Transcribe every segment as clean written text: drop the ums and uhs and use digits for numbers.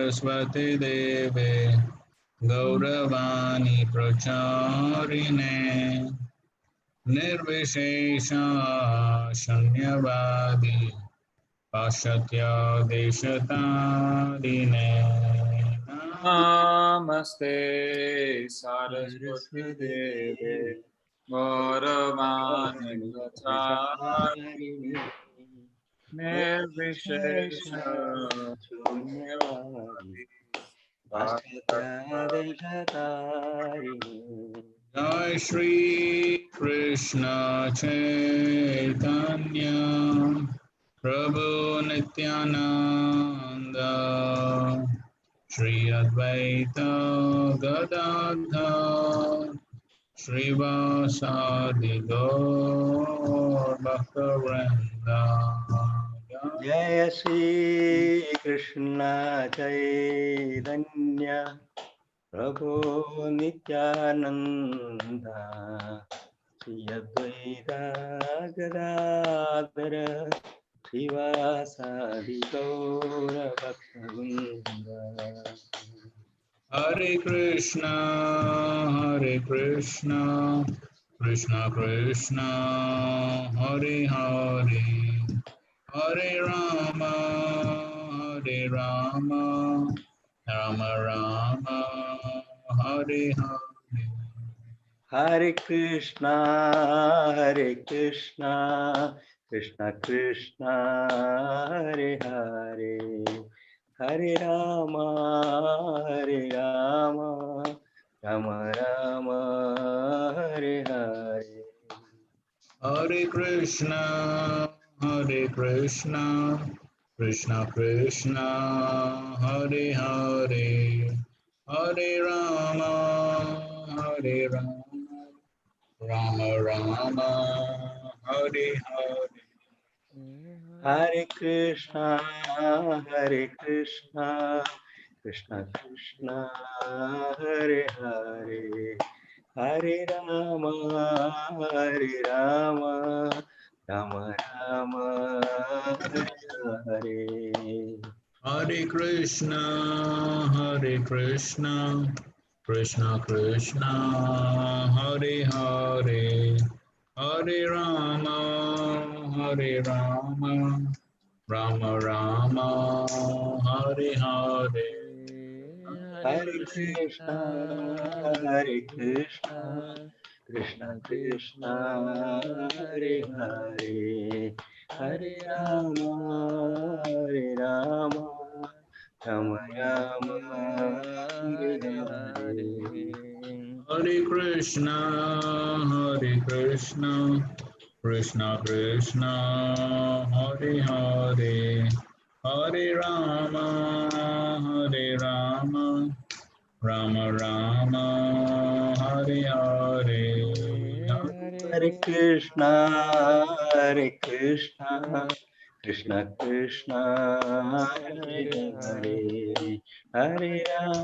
सरस्वती देवे गौरवाणी प्रचारिणे निर्विशेष शून्यवादी पाश्चात्य देशतारिणे नमस्ते सरस्वती देवे गौरवाणी प्रचारिणे निर्विशेष शून्यवादी जय श्री कृष्ण चैतन्य प्रभु नित्यानंद श्री अद्वैत गदाधर श्रीवासादि गौर भक्तवृंद। जय श्री कृष्ण चैतन्य प्रभु नित्यानंद श्री अद्वैत गदाधर श्रीवासादि गौर भक्तवृंद। हरे कृष्णा कृष्ण कृष्ण हरे हरे हरे राम राम राम हरे हरे। हरे कृष्णा कृष्ण कृष्ण हरे हरे हरे राम राम राम हरे हरे। हरे कृष्णा कृष्ण कृष्ण हरे हरे हरे राम राम राम हरे हरे। हरे कृष्णा कृष्ण कृष्ण हरे हरे हरे राम राम राम हरे हरे। हरे कृष्णा कृष्ण कृष्ण हरे हरे हरे राम राम राम हरे हरे। हरे कृष्णा कृष्ण कृष्ण हरे हरे हरे राम राम राम हरे हरे। हरे कृष्णा कृष्ण कृष्ण हरे हरे हरे राम राम राम हरे हरे। हरे कृष्णा कृष्ण कृष्ण हरे हरे हरे राम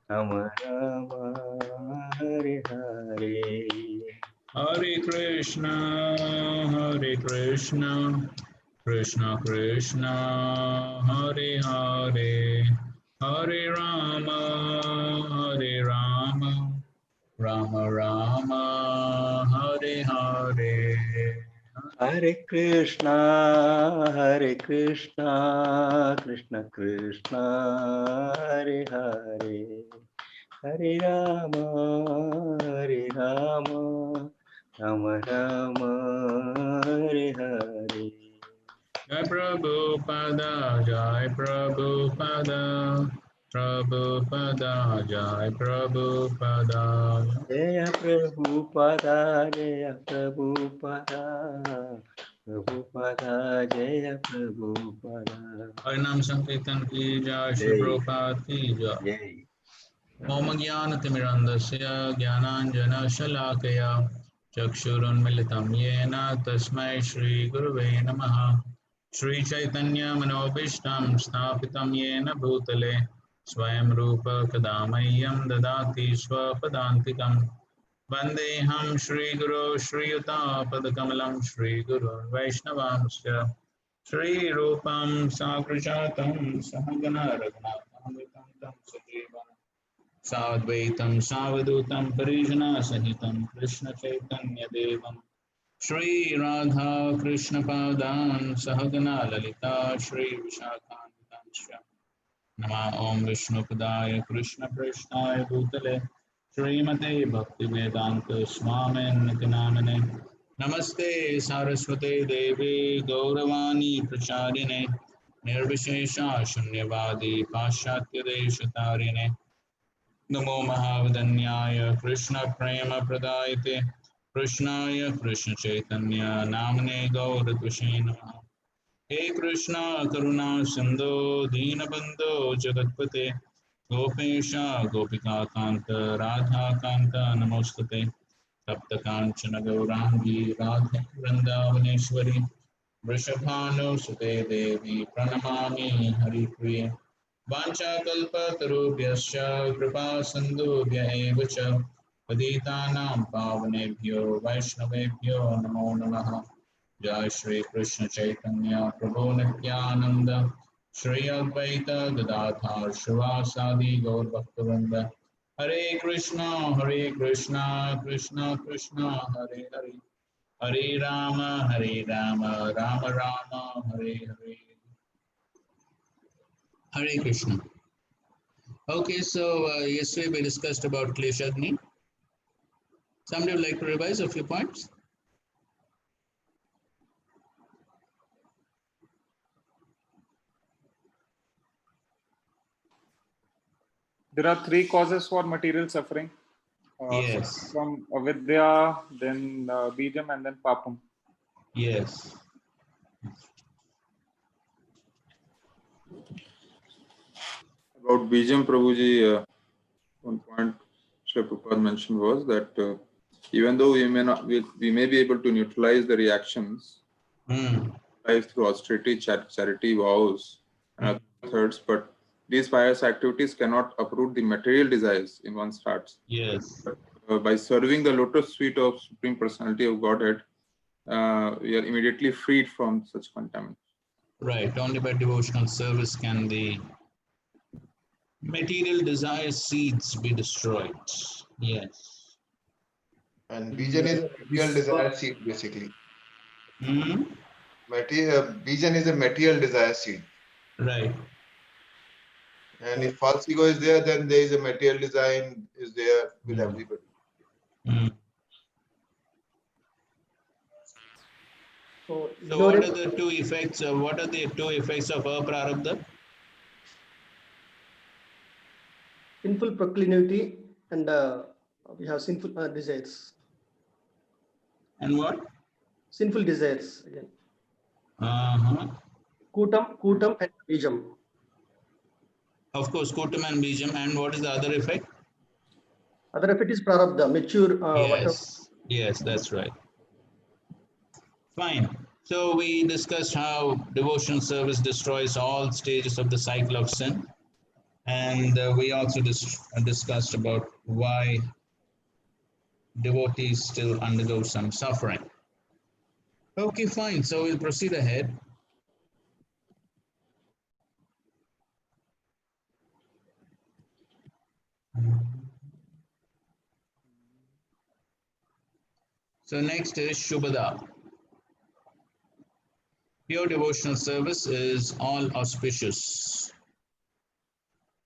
राम राम हरे हरे। हरे कृष्णा कृष्ण कृष्ण हरे हरे हरे राम राम राम हरे हरे। हरे कृष्णा कृष्ण कृष्ण हरे हरे हरे राम राम राम हरे हरे। जय प्रभुपादा जय प्रभुपादा जय प्रभुपादा। जय प्रभुपादा जय प्रभुपादा जय प्रभुपादा। हरिनाम संकीर्तन की जय श्री जय प्रभुपाद की जय। जय। ओम ज्ञानतिमिरन्धस्य ज्ञानाञ्जनशलाकया चक्षुरुन्मिलितं येन तस्मै श्रीगुरवे नमः। श्रीचैतन्यमनोभीष्टं स्थापितं येन भूतले स्वयं रूप कदा मह्यं ददाति स्वपदान्तिकं। वन्देऽहं श्रीगुरो श्रीयुतापदकमलं श्रीगुरुन् वैष्णवांश्च Shri Rupam Sagrajatam Sahagana Raghunatham Tam Sajivam Sadvaitam Savadutam Parijana Sahitam Krishna Chaitanya Devam Shri Radha Krishna Padan Sahagana Lalita Shri Vishakhantam Nama Om Vishnu Padaya Krishna Krishnaya Bhutale Srimate Bhakti Vedanta Swamin Nitinamane Namaste Saraswate Devi Gauravani Pracharine Nirvishesha Shunyavadi Paschatya Deshatarine Namo Mahavadanyaya Krishna Prema Pradayate Krishnaya Krishna Chaitanya Namane Gauradvashe Namaha हे कृष्णा करुणा सिंधु दीनबंधो जगतपते गोपेश गोपिका कांत राधा कांत नमोस्तुते तप्त कांचन गौरांगी राधे वृंदावनेश्वरी वृषभानुसुते देवी प्रणमामि हरिप्रिये वाञ्छाकल्पतरुभ्यश्च कृपा सिन्धुभ्य एव च पतितानां पावनेभ्यो वैष्णवेभ्यो नमो नमः जय श्री कृष्ण चैतन्य प्रभु नित्यानंद श्री अद्वैत गदाधर शिवासादि गौर भक्तवृंद हरे Krishna Krishna Krishna Hare Hare Hare Ram Ram Ram Hare Hare Hare Krishna. Okay, so yesterday we discussed about Kleshagni. Somebody would like to revise a few points? There are three causes for material suffering. Yes. From avidya, then bijam, and then papam. Yes. About Bijam Prabhuji, one point Sri Prabhupada mentioned was that even though we may be able to neutralize the reactions through austerity, charity, vows, and other methods, but these pious activities cannot uproot the material desires in one's hearts. Yes. But, by serving the lotus feet of Supreme Personality of Godhead, we are immediately freed from such contamination. Right. Only by devotional service can the material desire seeds be destroyed. Yes. And Bijan is a material desire seed, basically. Mm-hmm. Bijan is a material desire seed. Right. And if false ego is there, then there is a material design is there with everybody. So what are the two effects? What are the two effects of aprarabdha? Sinful proclivity and we have sinful desires. And what? Sinful desires again. Kutam and bijam. Of course, kutam and bijam. And what is the other effect? Other effect is prarabdha, mature. Yes. Yes, that's right. Fine. So we discussed how devotional service destroys all stages of the cycle of sin. And we also discussed about why devotees still undergo some suffering. Okay, fine. So we'll proceed ahead. So next is Shubhada. Pure devotional service is all auspicious.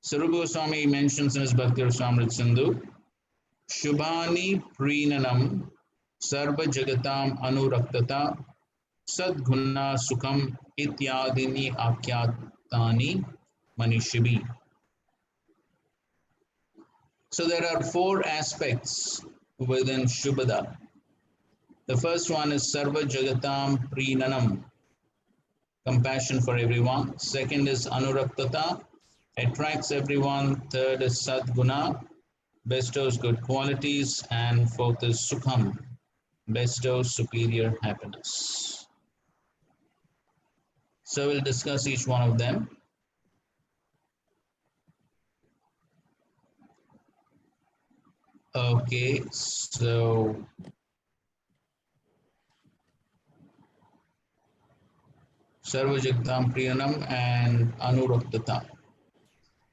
Sarupa Goswami mentions in his Bhakti Rasamrita Sindhu, Shubhani Prinanam Sarva Jagatam Anuraktata Sadguna Sukham Ityadini Akyatani Manishibi. So there are four aspects within Shubhada. The first one is Sarva Jagatam Prinanam, compassion for everyone. Second is Anuraktata, attracts everyone. Third is Sadguna, bestows good qualities. And fourth is Sukham, bestows superior happiness. So we'll discuss each one of them. Okay, so Sarva Jagatam Priyanam, and Anuruktata.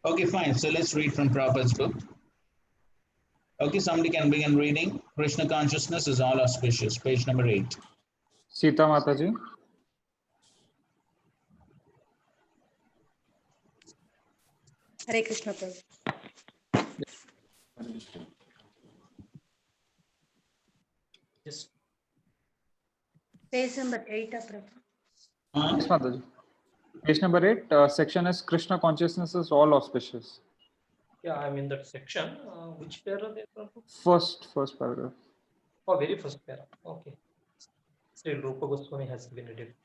Okay, fine. So let's read from Prabhupada's book. Okay, somebody can begin reading. Krishna Consciousness is all auspicious. Page number 8. Sita Mataji. Hare Krishna Prabhu. Yes. Page number 8, Prabhu. Yes, Mataji. Page number 8, section is Krishna Consciousness is all auspicious. Yeah, I'm in that section. Which para there, Prabhu? First paragraph. Oh, very first para. Okay. Sri Rupa Goswami has given a definition.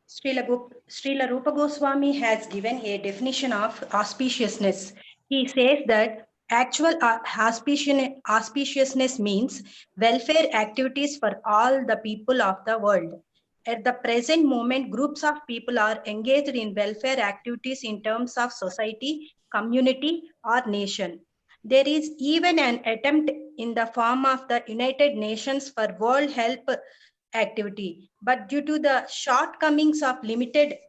Srila Rupa Goswami has given a definition of auspiciousness. He says that actual auspiciousness means welfare activities for all the people of the world. At the present moment, groups of people are engaged in welfare activities in terms of society, community, or nation. There is even an attempt in the form of the United Nations for World Health activity, but due to the shortcomings of limited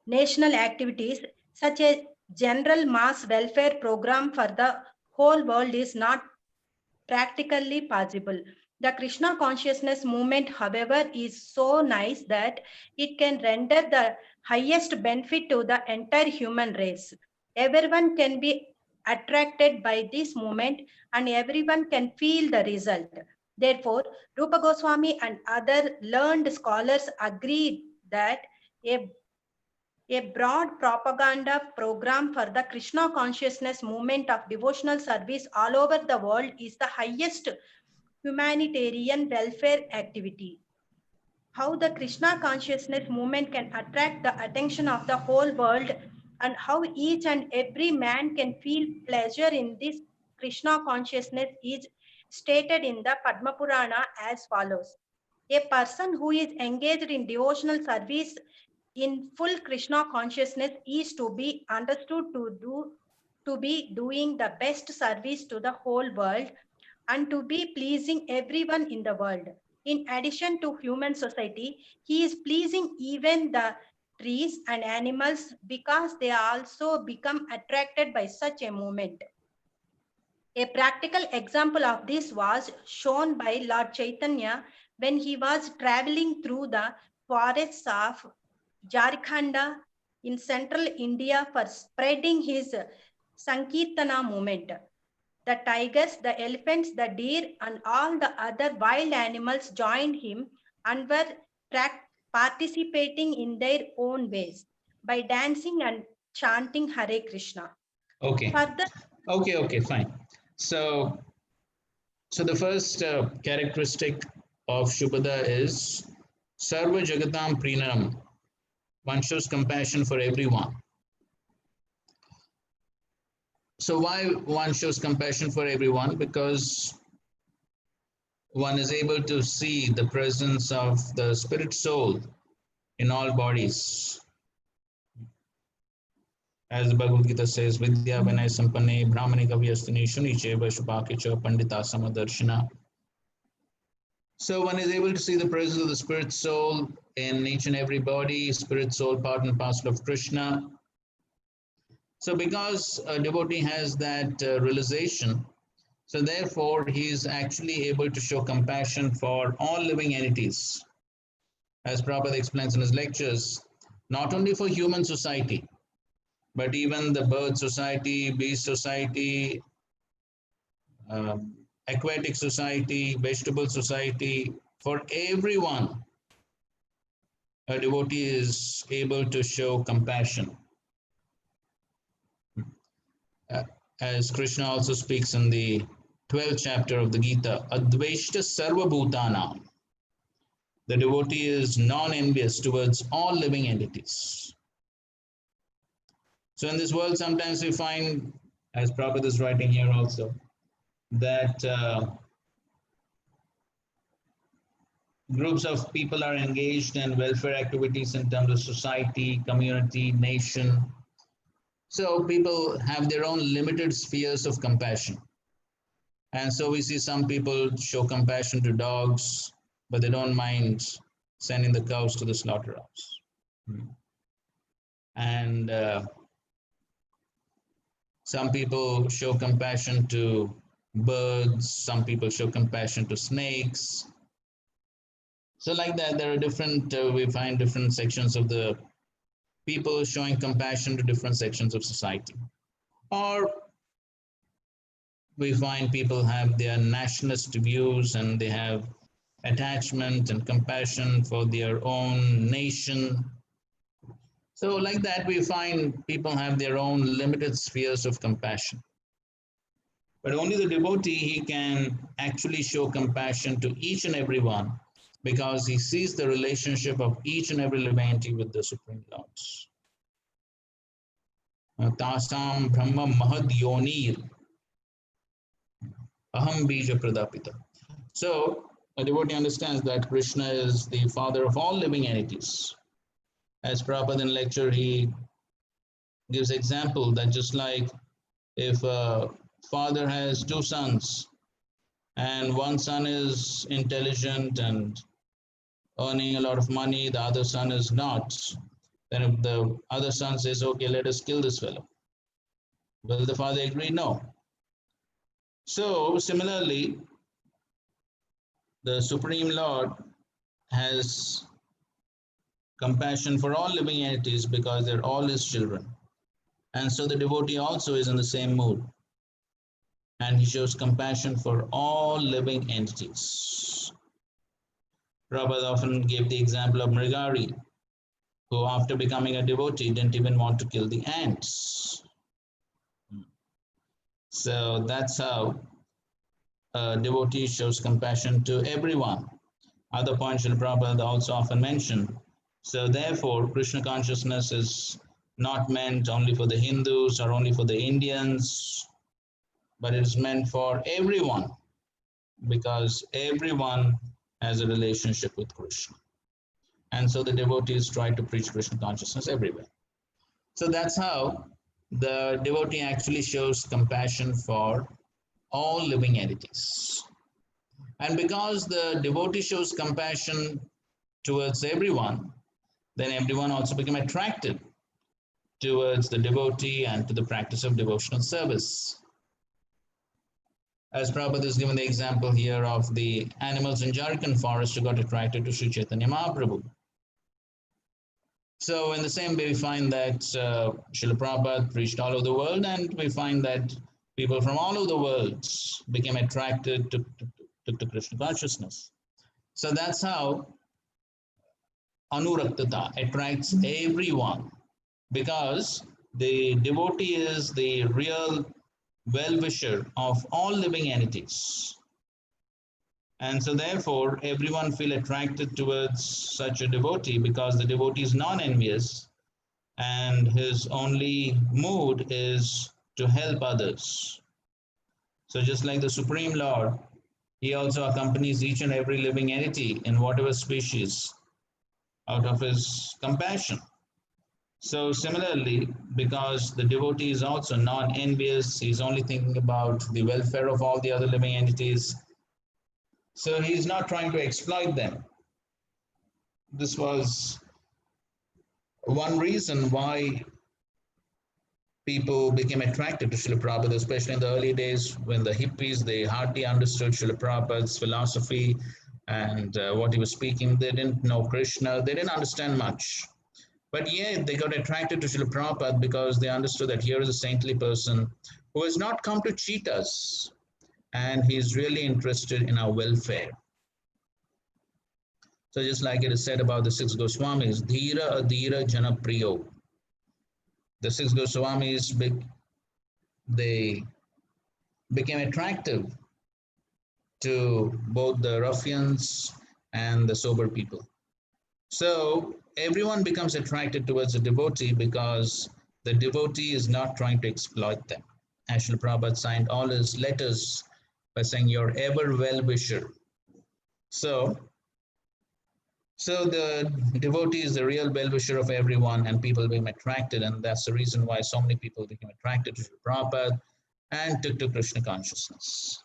national activities, such a general mass welfare program for the whole world is not practically possible. The Krishna consciousness movement, however, is so nice that it can render the highest benefit to the entire human race. Everyone can be attracted by this movement and everyone can feel the result. Therefore, Rupa Goswami and other learned scholars agreed that a broad propaganda program for the Krishna consciousness movement of devotional service all over the world is the highest humanitarian welfare activity. How the Krishna consciousness movement can attract the attention of the whole world and how each and every man can feel pleasure in this Krishna consciousness is stated in the Padma Purana as follows. A person who is engaged in devotional service in full Krishna consciousness is to be understood to be doing the best service to the whole world and to be pleasing everyone in the world. In addition to human society, he is pleasing even the trees and animals because they also become attracted by such a movement. A practical example of this was shown by Lord Chaitanya when he was traveling through the forests of Jharkhand in central India for spreading his Sankirtana movement. The tigers, the elephants, the deer, and all the other wild animals joined him and were participating in their own ways by dancing and chanting Hare Krishna. Okay. Further, Okay, fine. So the first characteristic of Shubhada is Sarva Jagatam Prinam. One shows compassion for everyone. So why one shows compassion for everyone? Because one is able to see the presence of the spirit soul in all bodies. As the Bhagavad Gita says, Vidya Vinay Sampanne Brahmane Kavyastani Shuni Cheva Shubhakicha Pandita Samadarshana. So one is able to see the presence of the spirit soul in each and every body, spirit soul part and parcel of Krishna. So because a devotee has that realization, so therefore he is actually able to show compassion for all living entities. As Prabhupada explains in his lectures, not only for human society, but even the bird society, beast society, aquatic society, vegetable society, for everyone, a devotee is able to show compassion. As Krishna also speaks in the 12th chapter of the Gita, Advaishta Sarva Bhutana. The devotee is non-envious towards all living entities. So in this world, sometimes we find, as Prabhupada is writing here also, that groups of people are engaged in welfare activities in terms of society, community, nation. So people have their own limited spheres of compassion. And so we see some people show compassion to dogs, but they don't mind sending the cows to the slaughterhouse. And some people show compassion to birds, some people show compassion to snakes. So like that, there are different, we find different sections of the people showing compassion to different sections of society. Or we find people have their nationalist views and they have attachment and compassion for their own nation. So like that, we find people have their own limited spheres of compassion. But only the devotee, he can actually show compassion to each and every one because he sees the relationship of each and every living entity with the Supreme Lords. Tasam Brahma Mahad Yonir Aham Bija Pradapita. So a devotee understands that Krishna is the father of all living entities. As Prabhupada in lecture, he gives example that just like if a father has two sons and one son is intelligent and earning a lot of money, the other son is not, then if the other son says, okay, let us kill this fellow, will the father agree? No. So similarly, the Supreme Lord has compassion for all living entities because they're all his children. And so the devotee also is in the same mood. And he shows compassion for all living entities. Prabhupada often gave the example of Mrigari, who after becoming a devotee didn't even want to kill the ants. So that's how a devotee shows compassion to everyone. Other points Srila Prabhupada also often mentioned. So therefore, Krishna consciousness is not meant only for the Hindus or only for the Indians, but it is meant for everyone because everyone has a relationship with Krishna. And so the devotees try to preach Krishna consciousness everywhere. So that's how the devotee actually shows compassion for all living entities. And because the devotee shows compassion towards everyone, then everyone also become attracted towards the devotee and to the practice of devotional service. As Prabhupada is given the example here of the animals in Jharkhand forest who got attracted to Sri Chaitanya Mahaprabhu. So in the same way, we find that Srila Prabhupada preached all over the world, and we find that people from all over the world became attracted to Krishna consciousness. So that's how Anuraktata attracts everyone, because the devotee is the real well-wisher of all living entities. And so therefore, everyone feel attracted towards such a devotee because the devotee is non-envious and his only mood is to help others. So just like the Supreme Lord, he also accompanies each and every living entity in whatever species out of his compassion. So similarly, because the devotee is also non-envious, he's only thinking about the welfare of all the other living entities. So he's not trying to exploit them. This was one reason why people became attracted to Srila Prabhupada, especially in the early days when the hippies, they hardly understood Srila Prabhupada's philosophy and what he was speaking. They didn't know Krishna, they didn't understand much. But yet they got attracted to Srila Prabhupada because they understood that here is a saintly person who has not come to cheat us, and he's really interested in our welfare. So just like it is said about the six Goswamis, Dhira Adhira Jana Priyo. The six Goswamis, they became attractive to both the ruffians and the sober people. So everyone becomes attracted towards a devotee because the devotee is not trying to exploit them. As Srila Prabhupada signed all his letters by saying, "Your ever well-wisher." So the devotee is the real well-wisher of everyone, and people become attracted, and that's the reason why so many people became attracted to Srila Prabhupada and took to Krishna consciousness.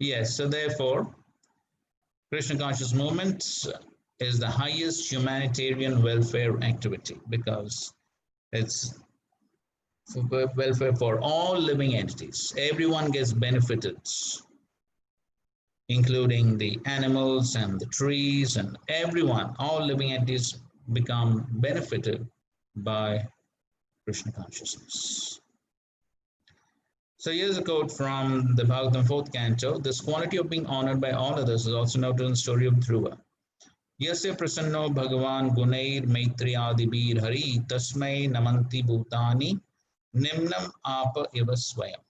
Yes, so therefore, Krishna Conscious Movement is the highest humanitarian welfare activity because it's for welfare for all living entities. Everyone gets benefited, including the animals and the trees and everyone. All living entities become benefited by Krishna consciousness. So here's a quote from the Bhagavatam 4th canto. This quality of being honored by all others is also noted in the story of Dhruva. Yasya prasanno bhagavan gunair maitriyadibir hari tasmai namanti bhutani nimnam apa iva swayam.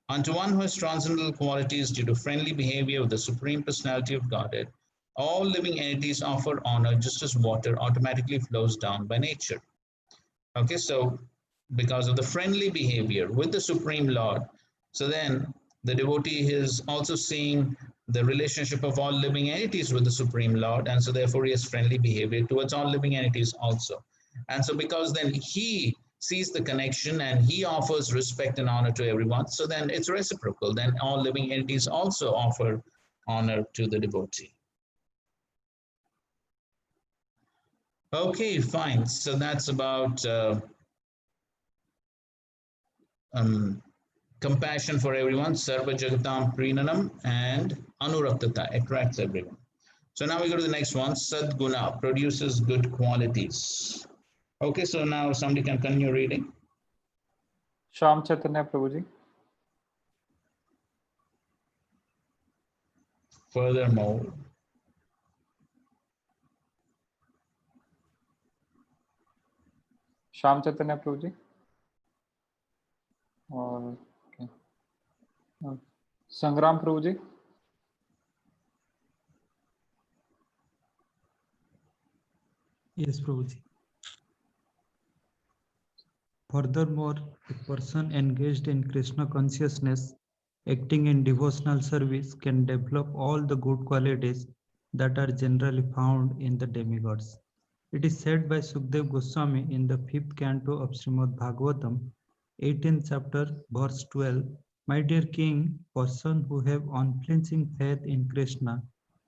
Unto one who has transcendental qualities due to friendly behavior of the Supreme Personality of Godhead, all living entities offer honor just as water automatically flows down by nature. Okay, so because of the friendly behavior with the Supreme Lord, so then the devotee is also seeing the relationship of all living entities with the Supreme Lord, and so therefore he has friendly behavior towards all living entities also. And so because then he sees the connection and he offers respect and honor to everyone, so then it's reciprocal. Then all living entities also offer honor to the devotee. Okay, fine. So that's about compassion for everyone, Sarva Jagatam Prinanam, and Anuraktata, attracts everyone. So now we go to the next one. Sadguna, produces good qualities. Okay, so now somebody can continue reading. Sham Chaitanya Prabhuji. Furthermore, Sham Chaitanya Prabhuji. Or okay. Sangram Prabhuji. Yes, Prabhuji. Furthermore, a person engaged in Krishna consciousness, acting in devotional service, can develop all the good qualities that are generally found in the demigods. It is said by Sukdev Goswami in the 5th canto of Srimad Bhagavatam, 18th chapter, verse 12, "My dear king, person who have unflinching faith in Krishna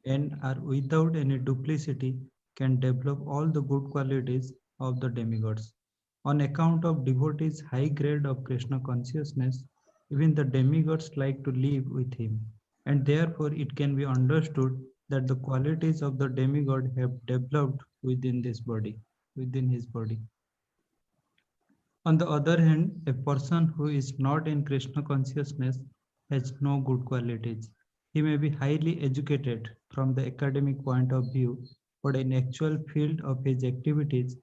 and are without any duplicity can develop all the good qualities of the demigods. On account of devotees' high grade of Krishna consciousness, even the demigods like to live with him, and therefore it can be understood that the qualities of the demigod have developed within his body. On the other hand, a person who is not in Krishna consciousness has no good qualities. He may be highly educated from the academic point of view, but in actual field of his activities,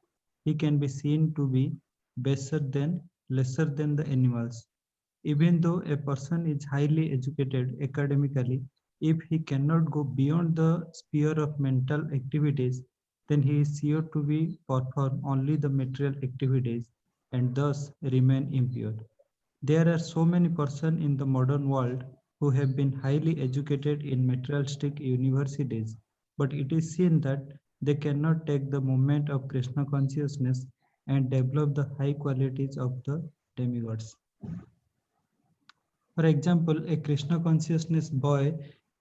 he can be seen to be lesser than the animals. Even though a person is highly educated academically, if he cannot go beyond the sphere of mental activities, then he is sure to be perform only the material activities and thus remain impure. There are so many persons in the modern world who have been highly educated in materialistic universities, but it is seen that they cannot take the moment of Krishna consciousness and develop the high qualities of the demigods. For example, a Krishna consciousness boy,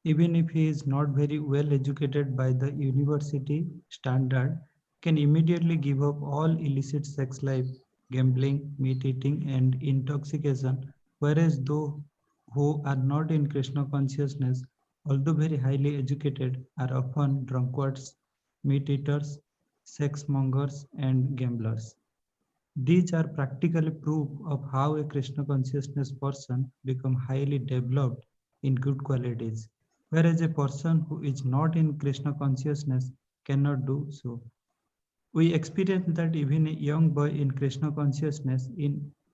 even if he is not very well educated by the university standard, can immediately give up all illicit sex life, gambling, meat eating, and intoxication, whereas those who are not in Krishna consciousness, although very highly educated, are often drunkards, meat eaters, sex mongers, and gamblers. These are practically proof of how a Krishna consciousness person become highly developed in good qualities, whereas a person who is not in Krishna consciousness cannot do so. We experience that even a young boy in Krishna consciousness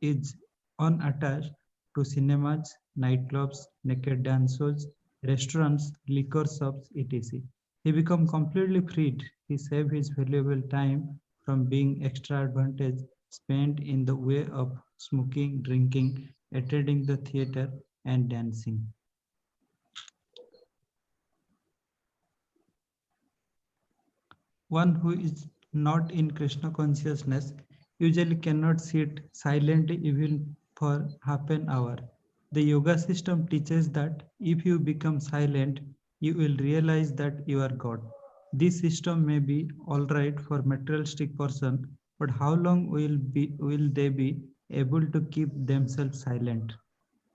is unattached to cinemas, nightclubs, naked dance shows, restaurants, liquor shops, etc. He becomes completely freed. He saves his valuable time from being extra advantage spent in the way of smoking, drinking, attending the theater, and dancing. One who is not in Krishna consciousness usually cannot sit silently even for half an hour. The yoga system teaches that if you become silent, you will realize that you are God. This system may be all right for materialistic person, but how long will they be able to keep themselves silent?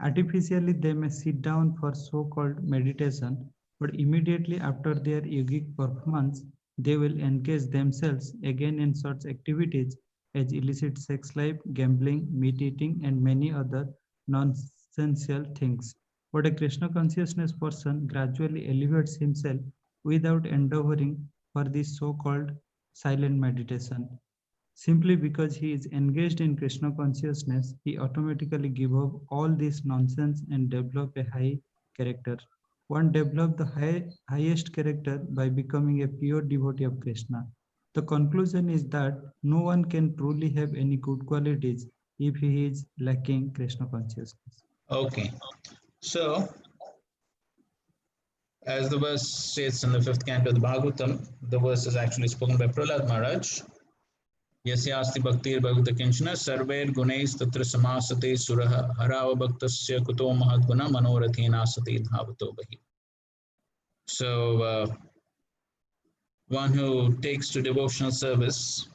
Artificially, they may sit down for so-called meditation, but immediately after their yogic performance, they will engage themselves again in such activities as illicit sex life, gambling, meat eating, and many other nonsensical things. But a Krishna consciousness person gradually elevates himself without endeavoring for this so-called silent meditation. Simply because he is engaged in Krishna consciousness, he automatically gives up all this nonsense and develop a high character. One develops the highest character by becoming a pure devotee of Krishna. The conclusion is that no one can truly have any good qualities if he is lacking Krishna consciousness. Okay. So, as the verse states in the 5th canto of the Bhagavatam, the verse is actually spoken by Prahlad Maharaj. Yasyasti bhaktir bhagavata kinchana sarver gunays tatra samasate suraha harava bhaktasya kuto mahadguna manorathena sati dhavato bahi. So, one who takes to devotional service,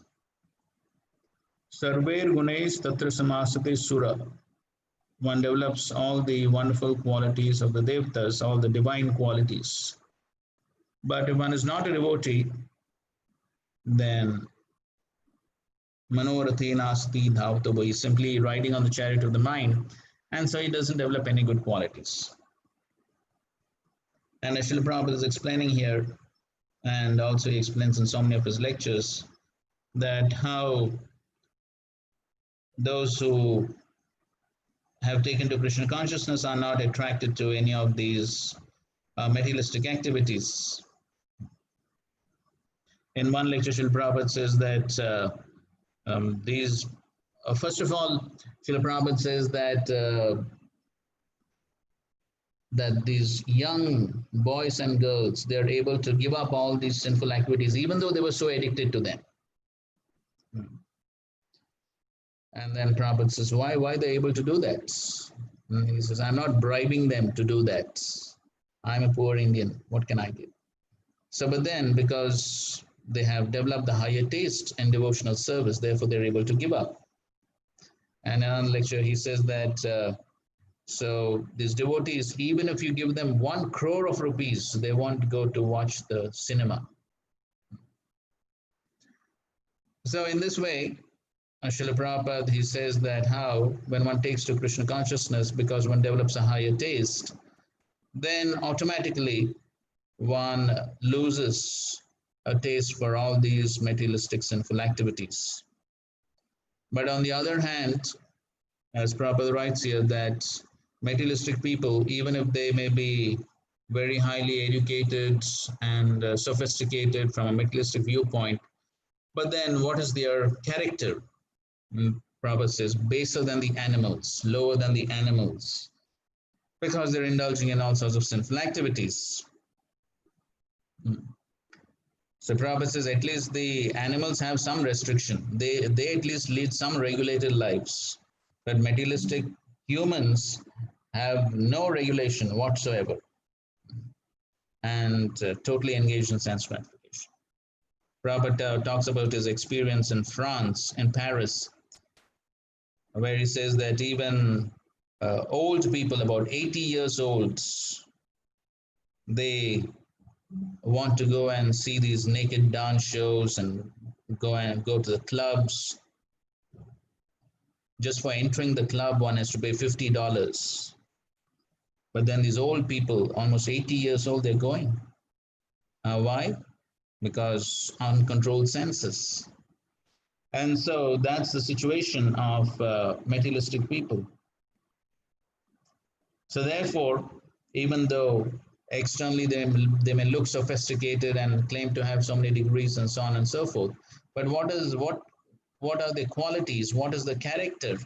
sarver gunays tatra samasate sura. One develops all the wonderful qualities of the devatas, all the divine qualities. But if one is not a devotee, then manorathena sati dhavato bahi, simply riding on the chariot of the mind, and so he doesn't develop any good qualities. And as Srila Prabhupada is explaining here, and also he explains in so many of his lectures, that how those who have taken to Krishna consciousness are not attracted to any of these materialistic activities. In one lecture, Srila Prabhupada says that first of all, Srila Prabhupada says that these young boys and girls, they're able to give up all these sinful activities, even though they were so addicted to them. And then Prabhupada says, why are they able to do that? And he says, I'm not bribing them to do that. I'm a poor Indian. What can I do? So, but then because they have developed the higher taste in devotional service, therefore they're able to give up. And in another lecture, he says that so these devotees, even if you give them 1 crore of rupees, they won't go to watch the cinema. So in this way, Srila Prabhupada, he says that how when one takes to Krishna consciousness, because one develops a higher taste, then automatically one loses a taste for all these materialistic sinful activities. But on the other hand, as Prabhupada writes here, that materialistic people, even if they may be very highly educated and sophisticated from a materialistic viewpoint, but then what is their character? Prabhupada says, baser than the animals, lower than the animals, because they're indulging in all sorts of sinful activities. So Prabhupada says, at least the animals have some restriction. They at least lead some regulated lives. But materialistic humans have no regulation whatsoever and totally engaged in sense gratification. Prabhupada talks about his experience in France, in Paris, where he says that even old people, about 80 years old, they want to go and see these naked dance shows and go to the clubs. Just for entering the club, one has to pay $50. But then these old people, almost 80 years old, they're going. Why? Because uncontrolled senses. And so that's the situation of materialistic people. So therefore, even though externally they may look sophisticated and claim to have so many degrees and so on and so forth, but what are the qualities? What is the character?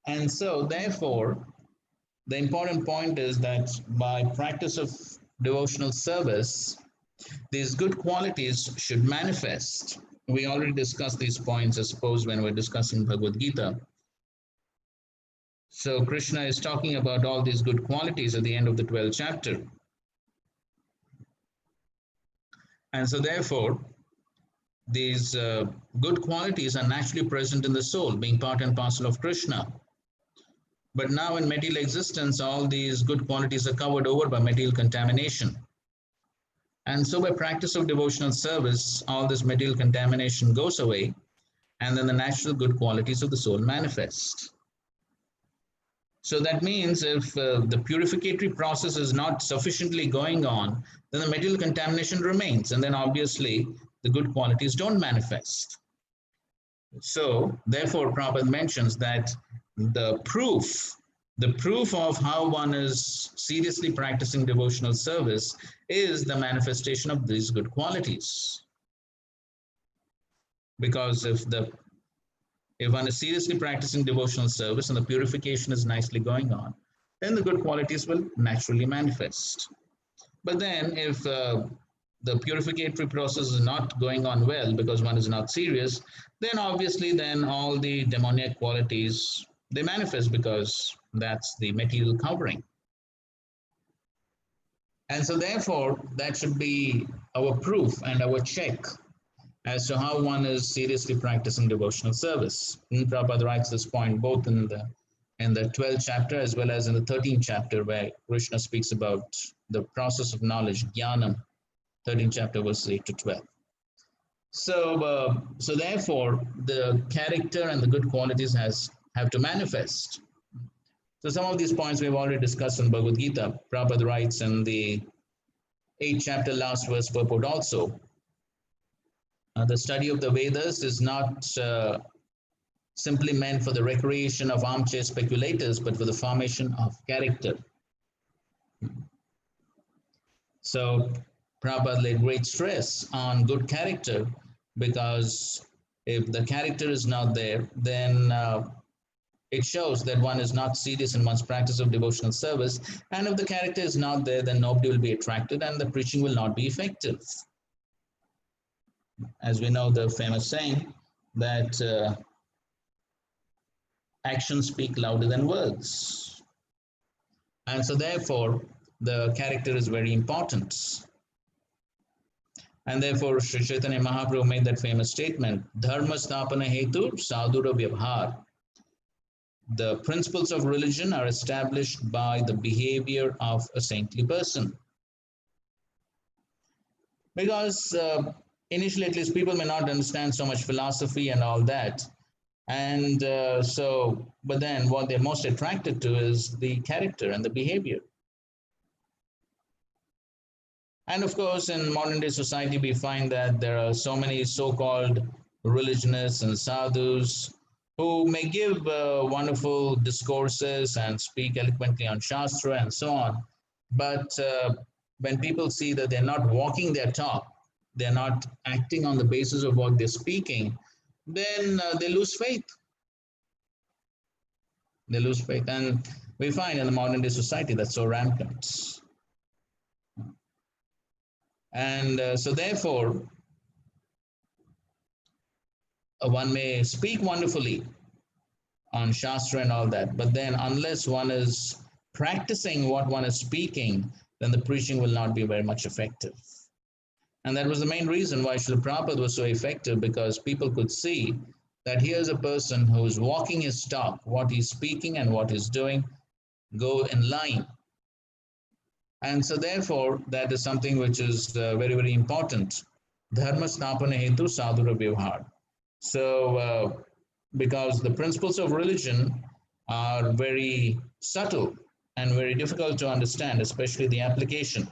And so therefore, the important point is that by practice of devotional service, these good qualities should manifest. We already discussed these points, I suppose, when we're discussing Bhagavad Gita. So Krishna is talking about all these good qualities at the end of the 12th chapter. And so therefore, these good qualities are naturally present in the soul, being part and parcel of Krishna. But now in material existence, all these good qualities are covered over by material contamination. And so by practice of devotional service, all this material contamination goes away, and then the natural good qualities of the soul manifest. So that means if the purificatory process is not sufficiently going on, then the material contamination remains, and then obviously the good qualities don't manifest. So therefore, Prabhupada mentions that the proof of how one is seriously practicing devotional service is the manifestation of these good qualities. Because if one is seriously practicing devotional service and the purification is nicely going on, then the good qualities will naturally manifest. But then if the purificatory process is not going on well because one is not serious, then obviously then all the demoniac qualities, they manifest because that's the material covering. And so therefore, that should be our proof and our check as to how one is seriously practicing devotional service. And Prabhupada writes this point both in the 12th chapter as well as in the 13th chapter, where Krishna speaks about the process of knowledge, jnanam, 13th chapter, verses 8 to 12. So therefore, the character and the good qualities have to manifest. So some of these points we've already discussed in Bhagavad Gita. Prabhupada writes in the 8th chapter, last verse purport also, the study of the Vedas is not simply meant for the recreation of armchair speculators, but for the formation of character. So Prabhupada laid great stress on good character, because if the character is not there, then it shows that one is not serious in one's practice of devotional service. And if the character is not there, then nobody will be attracted and the preaching will not be effective. As we know the famous saying that actions speak louder than words. And so therefore, the character is very important. And therefore, Sri Chaitanya Mahaprabhu made that famous statement, Dharma Sthapana Hetu Sadhura Vyavhar. The principles of religion are established by the behavior of a saintly person. Because initially, at least, people may not understand so much philosophy and all that. And but then what they're most attracted to is the character and the behavior. And of course, in modern day society, we find that there are so many so-called religionists and sadhus who may give wonderful discourses and speak eloquently on Shastri and so on. But when people see that they're not walking their talk, they're not acting on the basis of what they're speaking, then they lose faith. They lose faith. And we find in the modern day society that's so rampant. And so therefore, one may speak wonderfully on Shastra and all that, but then unless one is practicing what one is speaking, then the preaching will not be very much effective. And that was the main reason why Srila Prabhupada was so effective, because people could see that here's a person who is walking his talk, what he's speaking and what he's doing go in line. And so therefore, that is something which is very, very important. Dharma Sthapana Hetu Sadhura Vyavhar. So, because the principles of religion are very subtle and very difficult to understand, especially the application.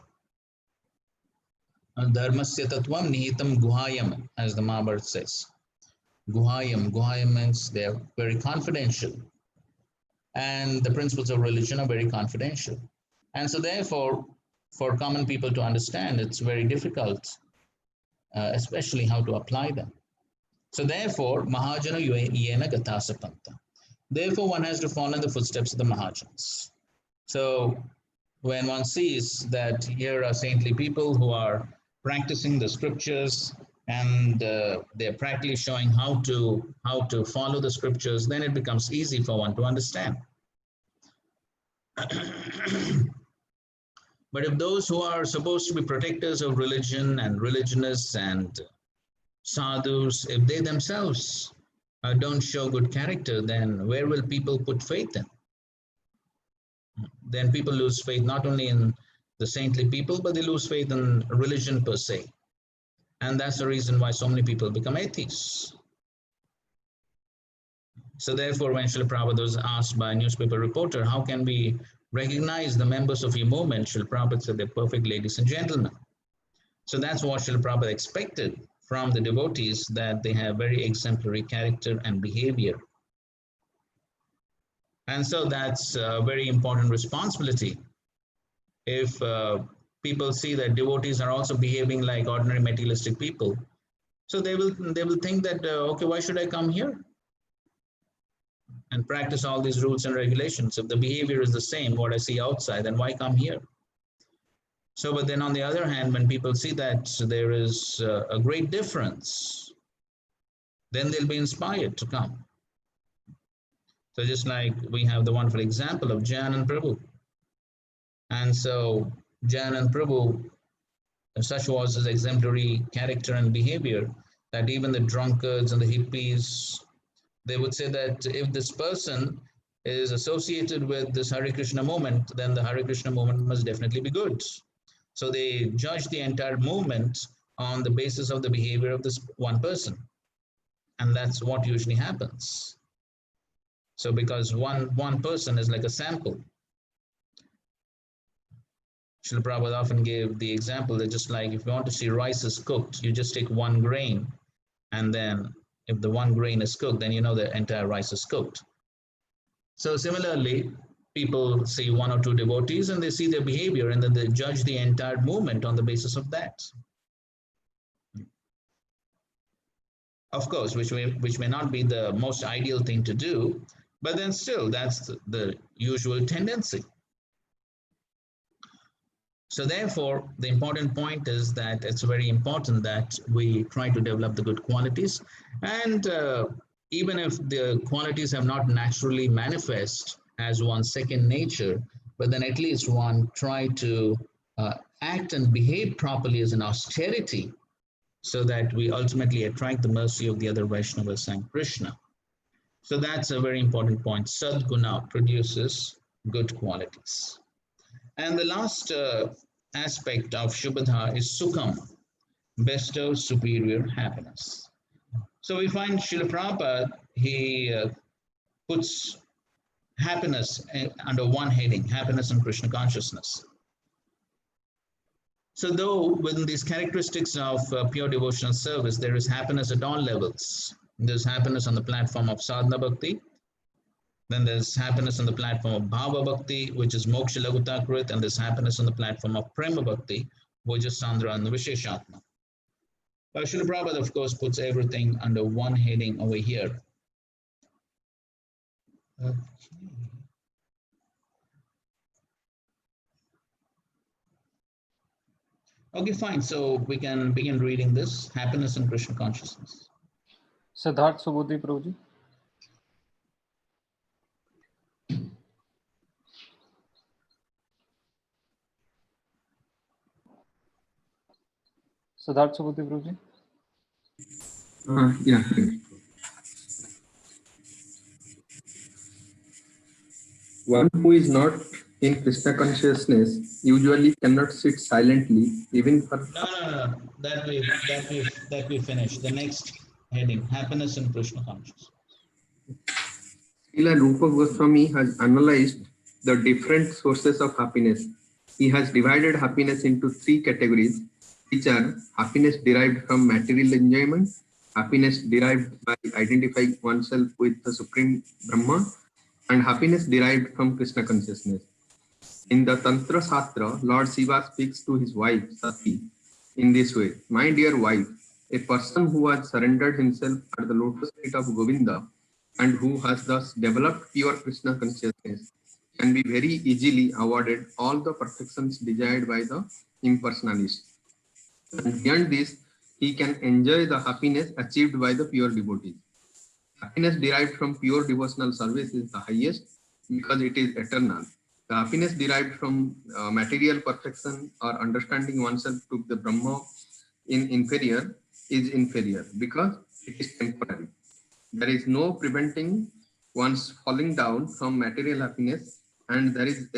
Dharmasya Tattvam Nihitam Guhayam, as the Mahabharata says. Guhayam means they are very confidential. And the principles of religion are very confidential. And so therefore, for common people to understand, it's very difficult, especially how to apply them. So therefore, Mahajana Yena Gatasapanta. Therefore, one has to follow in the footsteps of the Mahajans. So when one sees that here are saintly people who are practicing the scriptures and they're practically showing how to follow the scriptures, then it becomes easy for one to understand. But if those who are supposed to be protectors of religion and religionists and sadhus, if they themselves don't show good character, then where will people put faith in? Then people lose faith not only in the saintly people, but they lose faith in religion per se. And that's the reason why so many people become atheists. So therefore, when Srila Prabhupada was asked by a newspaper reporter, how can we recognize the members of your movement? Srila Prabhupada said, they're perfect ladies and gentlemen. So that's what Srila Prabhupada expected from the devotees, that they have very exemplary character and behavior. And so that's a very important responsibility. If people see that devotees are also behaving like ordinary materialistic people, so they will think that, okay, why should I come here and practice all these rules and regulations? If the behavior is the same, what I see outside, then why come here? So, but then on the other hand, when people see that there is a great difference, then they'll be inspired to come. So just like we have the wonderful example of Jayanand Prabhu. And so Jayanand Prabhu, such was his exemplary character and behavior, that even the drunkards and the hippies, they would say that if this person is associated with this Hare Krishna movement, then the Hare Krishna movement must definitely be good. So they judge the entire movement on the basis of the behavior of this one person. And that's what usually happens. So because one person is like a sample. Srila Prabhupada often gave the example that just like if you want to see rice is cooked, you just take one grain, and then if the one grain is cooked, then you know the entire rice is cooked. So similarly, people see one or two devotees and they see their behavior, and then they judge the entire movement on the basis of that. Of course, which may not be the most ideal thing to do, but then still that's the usual tendency. So therefore, the important point is that it's very important that we try to develop the good qualities. And even if the qualities have not naturally manifest as one's second nature, but then at least one try to act and behave properly as an austerity, so that we ultimately attract the mercy of the other Vaishnavas and Krishna. So that's a very important point. Sadguna produces good qualities. And the last aspect of Shubhadha is Sukham, bestows superior happiness. So we find Srila Prabhupada, he puts happiness under one heading, happiness and Krishna consciousness. So though within these characteristics of pure devotional service, there is happiness at all levels. There's happiness on the platform of sadhana bhakti. Then there's happiness on the platform of bhava bhakti, which is moksha lagutakrit, and there's happiness on the platform of prema bhakti, which is sandra and visheshatma. But Srila Prabhupada, of course, puts everything under one heading over here. Okay. Okay, fine. So we can begin reading this, happiness and Krishna consciousness. Siddharth Subodhi Prabhuji. Siddharth Subodhi Prabhuji. Yeah. One who is not in Krishna consciousness usually cannot sit silently, even for. No. That we finished. The next heading, happiness and Krishna consciousness. Srila Rupa Goswami has analyzed the different sources of happiness. He has divided happiness into three categories, which are happiness derived from material enjoyment, happiness derived by identifying oneself with the Supreme Brahma, and happiness derived from Krishna consciousness. In the Tantra Shastra, Lord Shiva speaks to his wife, Sati, in this way: my dear wife, a person who has surrendered himself at the lotus feet of Govinda and who has thus developed pure Krishna consciousness can be very easily awarded all the perfections desired by the impersonalist. And beyond this, he can enjoy the happiness achieved by the pure devotees. Happiness derived from pure devotional service is the highest because it is eternal. The happiness derived from material perfection or understanding oneself to the Brahma in inferior is inferior because it is temporary. There is no preventing one's falling down from material happiness, and there is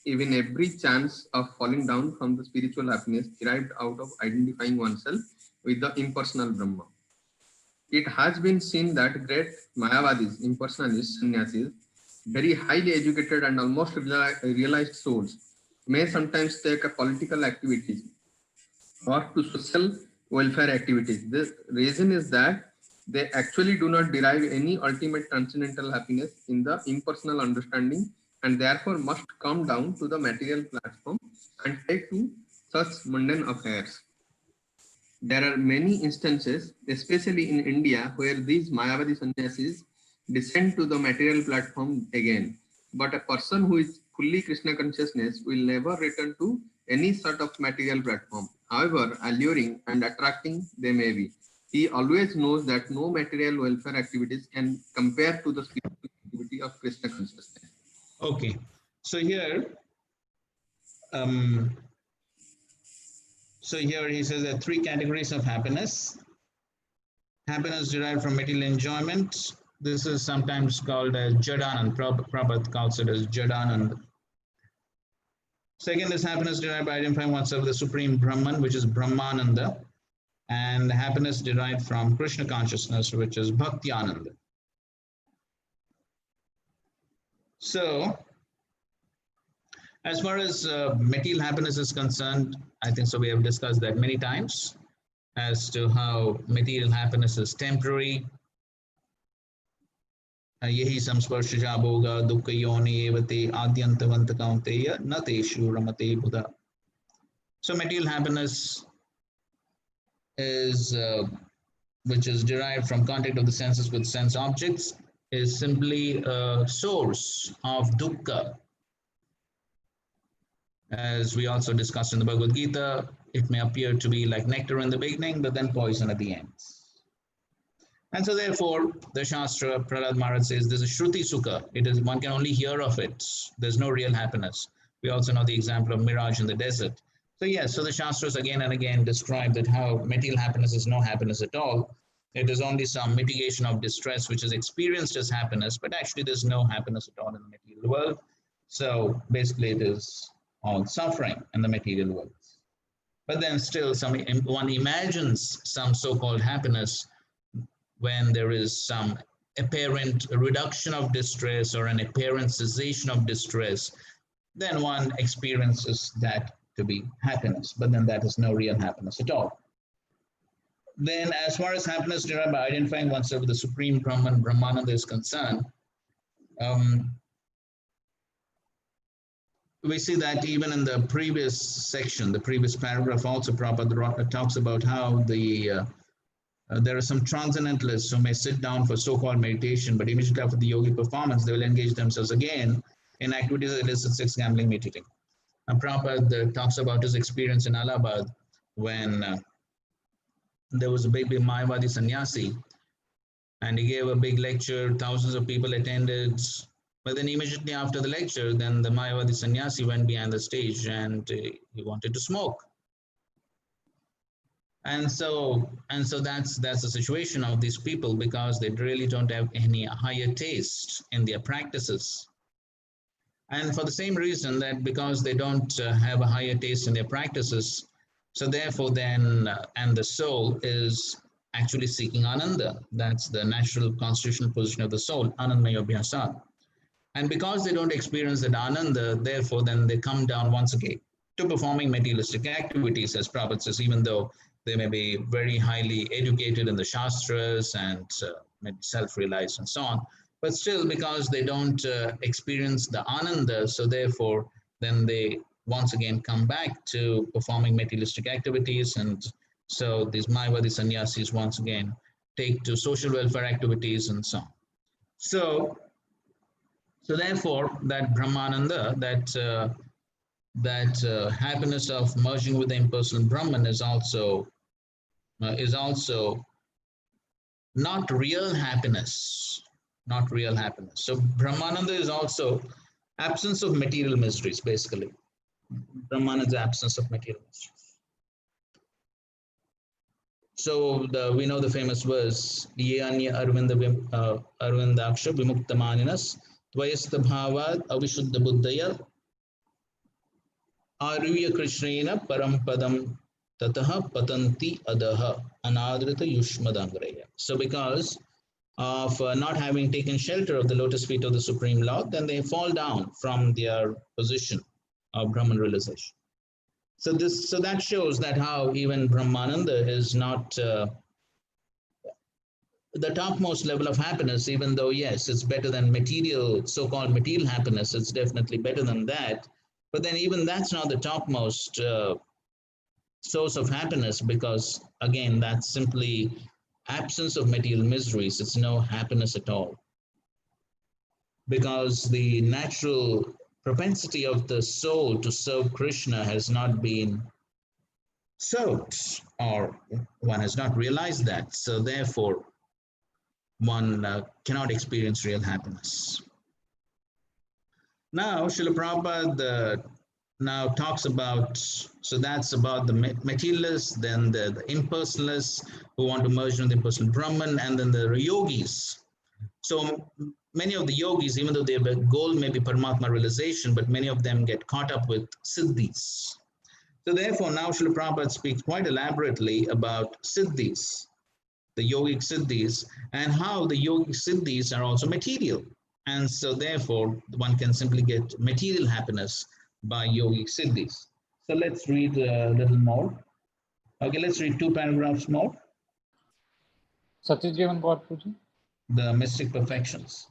even every chance of falling down from the spiritual happiness derived out of identifying oneself with the impersonal Brahma. It has been seen that great Mayavadis, impersonalists, sannyasis, very highly educated and almost realized souls may sometimes take a political activities or to social welfare activities. The reason is that they actually do not derive any ultimate transcendental happiness in the impersonal understanding and therefore must come down to the material platform and take to such mundane affairs. There are many instances, especially in India, where these Mayavadi sannyasis descend to the material platform again. But a person who is fully Krishna consciousness will never return to any sort of material platform, however alluring and attracting they may be. He always knows that no material welfare activities can compare to the spiritual activity of Krishna consciousness. Okay, so here, he says there are three categories of happiness. Happiness derived from material enjoyment. This is sometimes called as Jadanand. Prabhupada calls it as Jadanand. Second is happiness derived by identifying oneself with the Supreme Brahman, which is Brahmananda. And happiness derived from Krishna consciousness, which is Bhakti Ananda. So, as far as material happiness is concerned, I think so we have discussed that many times as to how material happiness is temporary. Yehi samsparshaja bhoga dukkha yoni evate adyantavanta kaunteya na teshu ramate buddha. So material happiness is, which is derived from contact of the senses with sense objects, is simply a source of dukkha. As we also discussed in the Bhagavad Gita, it may appear to be like nectar in the beginning, but then poison at the end. And so therefore, the Shastra, Prahlad Maharaj says, this is Shruti Sukha. It is, one can only hear of it. There's no real happiness. We also know the example of mirage in the desert. So yes, so the Shastras again and again describe that how material happiness is no happiness at all. It is only some mitigation of distress which is experienced as happiness, but actually there's no happiness at all in the material world. So basically it is all suffering in the material world. But then still one imagines some so-called happiness when there is some apparent reduction of distress or an apparent cessation of distress, then one experiences that to be happiness, but then that is no real happiness at all. Then as far as happiness derived by identifying oneself with the Supreme Brahman, Brahmananda is concerned, we see that even in the previous section, the previous paragraph also, Prabhupada talks about how there are some transcendentalists who may sit down for so-called meditation, but immediately after the yogi performance, they will engage themselves again in activities that illicit sex, gambling, meat eating. And Prabhupada talks about his experience in Allahabad when there was a big Mayavadi sannyasi, and he gave a big lecture, thousands of people attended, but then immediately after the lecture, then the Mayavadi sannyasi went behind the stage and he wanted to smoke. And so that's the situation of these people, because they really don't have any higher taste in their practices. And for the same reason, that because they don't have a higher taste in their practices, so therefore then, and the soul is actually seeking ananda. That's the natural constitutional position of the soul, anandamaya abhyasa. And because they don't experience that ananda, therefore then they come down once again to performing materialistic activities, as Prabhupada says, even though they may be very highly educated in the Shastras and self-realized and so on, but still because they don't experience the ananda, so therefore then they once again come back to performing materialistic activities. And so these Mayavadi sannyasis once again take to social welfare activities and so on. So therefore that Brahmananda, that happiness of merging with the impersonal Brahman is also not real happiness, not real happiness. So Brahmananda is also absence of material mysteries, basically. Brahman is the absence of material mysteries. So we know the famous verse, Ye anya arvindaksha vimuktamaninas tvayasta bhavad avishuddha buddhaya aruvya krishnena parampadam tataha patanti adaha anadrita yushmadangraya. So because of not having taken shelter of the lotus feet of the Supreme Lord, then they fall down from their position of Brahman realization. So that shows that how even Brahmananda is not the topmost level of happiness, even though yes, it's better than material, so-called material happiness. It's definitely better than that. But then even that's not the topmost source of happiness, because again, that's simply absence of material miseries. It's no happiness at all. Because the natural propensity of the soul to serve Krishna has not been served, or one has not realized that. So therefore, one cannot experience real happiness. Now, Srila Prabhupada now talks about, so that's about the materialists, then the impersonalists who want to merge with the impersonal Brahman, and then the yogis. So many of the yogis, even though their goal may be Paramatma realization, but many of them get caught up with siddhis. So therefore, now Srila Prabhupada speaks quite elaborately about siddhis, the yogic siddhis, and how the yogic siddhis are also material. And so therefore, one can simply get material happiness by yogic siddhis. So let's read a little more. Okay, let's read 2 paragraphs more. Satyajivan Gaurpuji. The mystic perfections.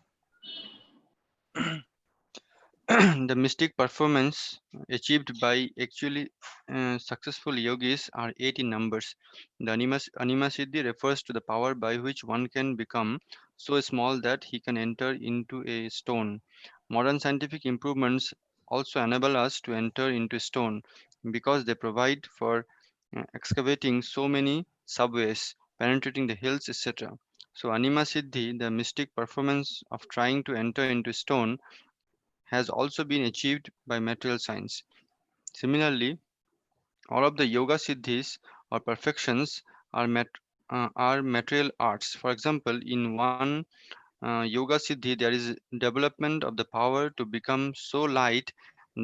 The mystic performance achieved by actually successful yogis are 8 in numbers. The Anima Siddhi refers to the power by which one can become so small that he can enter into a stone. Modern scientific improvements also enable us to enter into stone because they provide for excavating so many subways, penetrating the hills, etc. So Anima Siddhi, the mystic performance of trying to enter into stone, has also been achieved by material science. Similarly, all of the yoga siddhis or perfections are material arts. For example, in one yoga siddhi, there is development of the power to become so light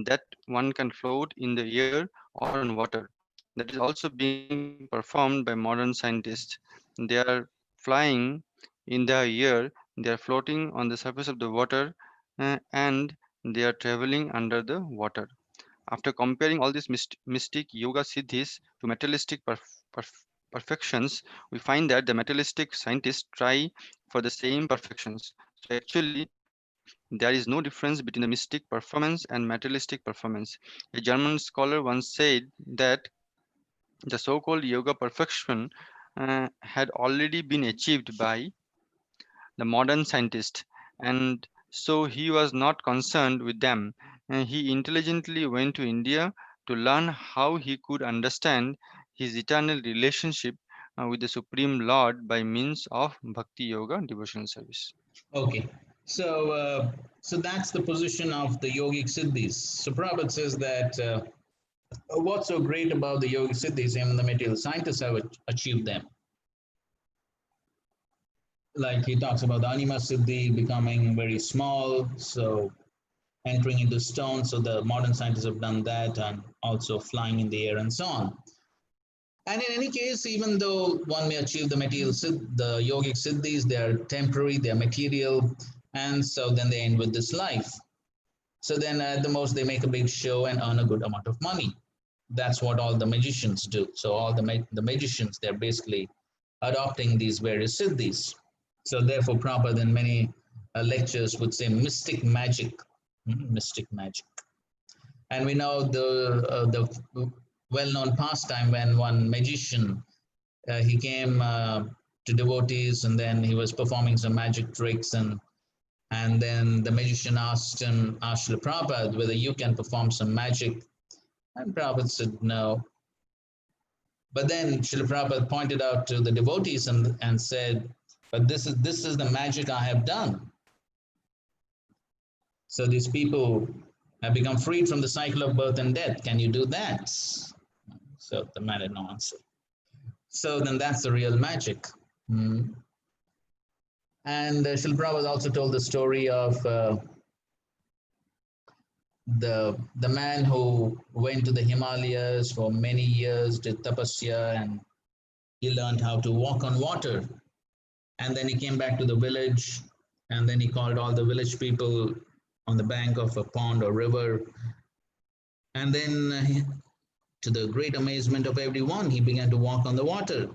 that one can float in the air or on water. That is also being performed by modern scientists. They are flying in the air, they are floating on the surface of the water, and they are traveling under the water. After comparing all these mystic yoga siddhis to materialistic perfections, we find that the materialistic scientists try for the same perfections. So actually, there is no difference between the mystic performance and materialistic performance. A German scholar once said that the so-called yoga perfection had already been achieved by the modern scientist, and so he was not concerned with them. And he intelligently went to India to learn how he could understand his eternal relationship with the Supreme Lord by means of Bhakti Yoga devotional service. Okay, so that's the position of the yogic siddhis. So Prabhupada says that what's so great about the yogic siddhis, even the material scientists have achieved them. Like he talks about the anima siddhi becoming very small, so entering into stone. So the modern scientists have done that, and also flying in the air and so on. And in any case, even though one may achieve the material the yogic siddhis, they are temporary, they are material, and so then they end with this life. So then at the most they make a big show and earn a good amount of money. That's what all the magicians do. So all the magicians, they're basically adopting these various siddhis. So therefore, Prabhupada in many lectures would say mystic magic, mystic magic. And we know the well-known pastime when one magician, he came to devotees and then he was performing some magic tricks, and then the magician asked Srila Prabhupada whether you can perform some magic, and Prabhupada said no. But then Srila Prabhupada pointed out to the devotees and said, but this is the magic I have done. So these people have become freed from the cycle of birth and death. Can you do that? So the man had no answer. So then that's the real magic. And Srila Prabhupada also told the story of the man who went to the Himalayas for many years, did tapasya, and he learned how to walk on water. And then he came back to the village, and then he called all the village people on the bank of a pond or river. And then, to the great amazement of everyone, he began to walk on the water.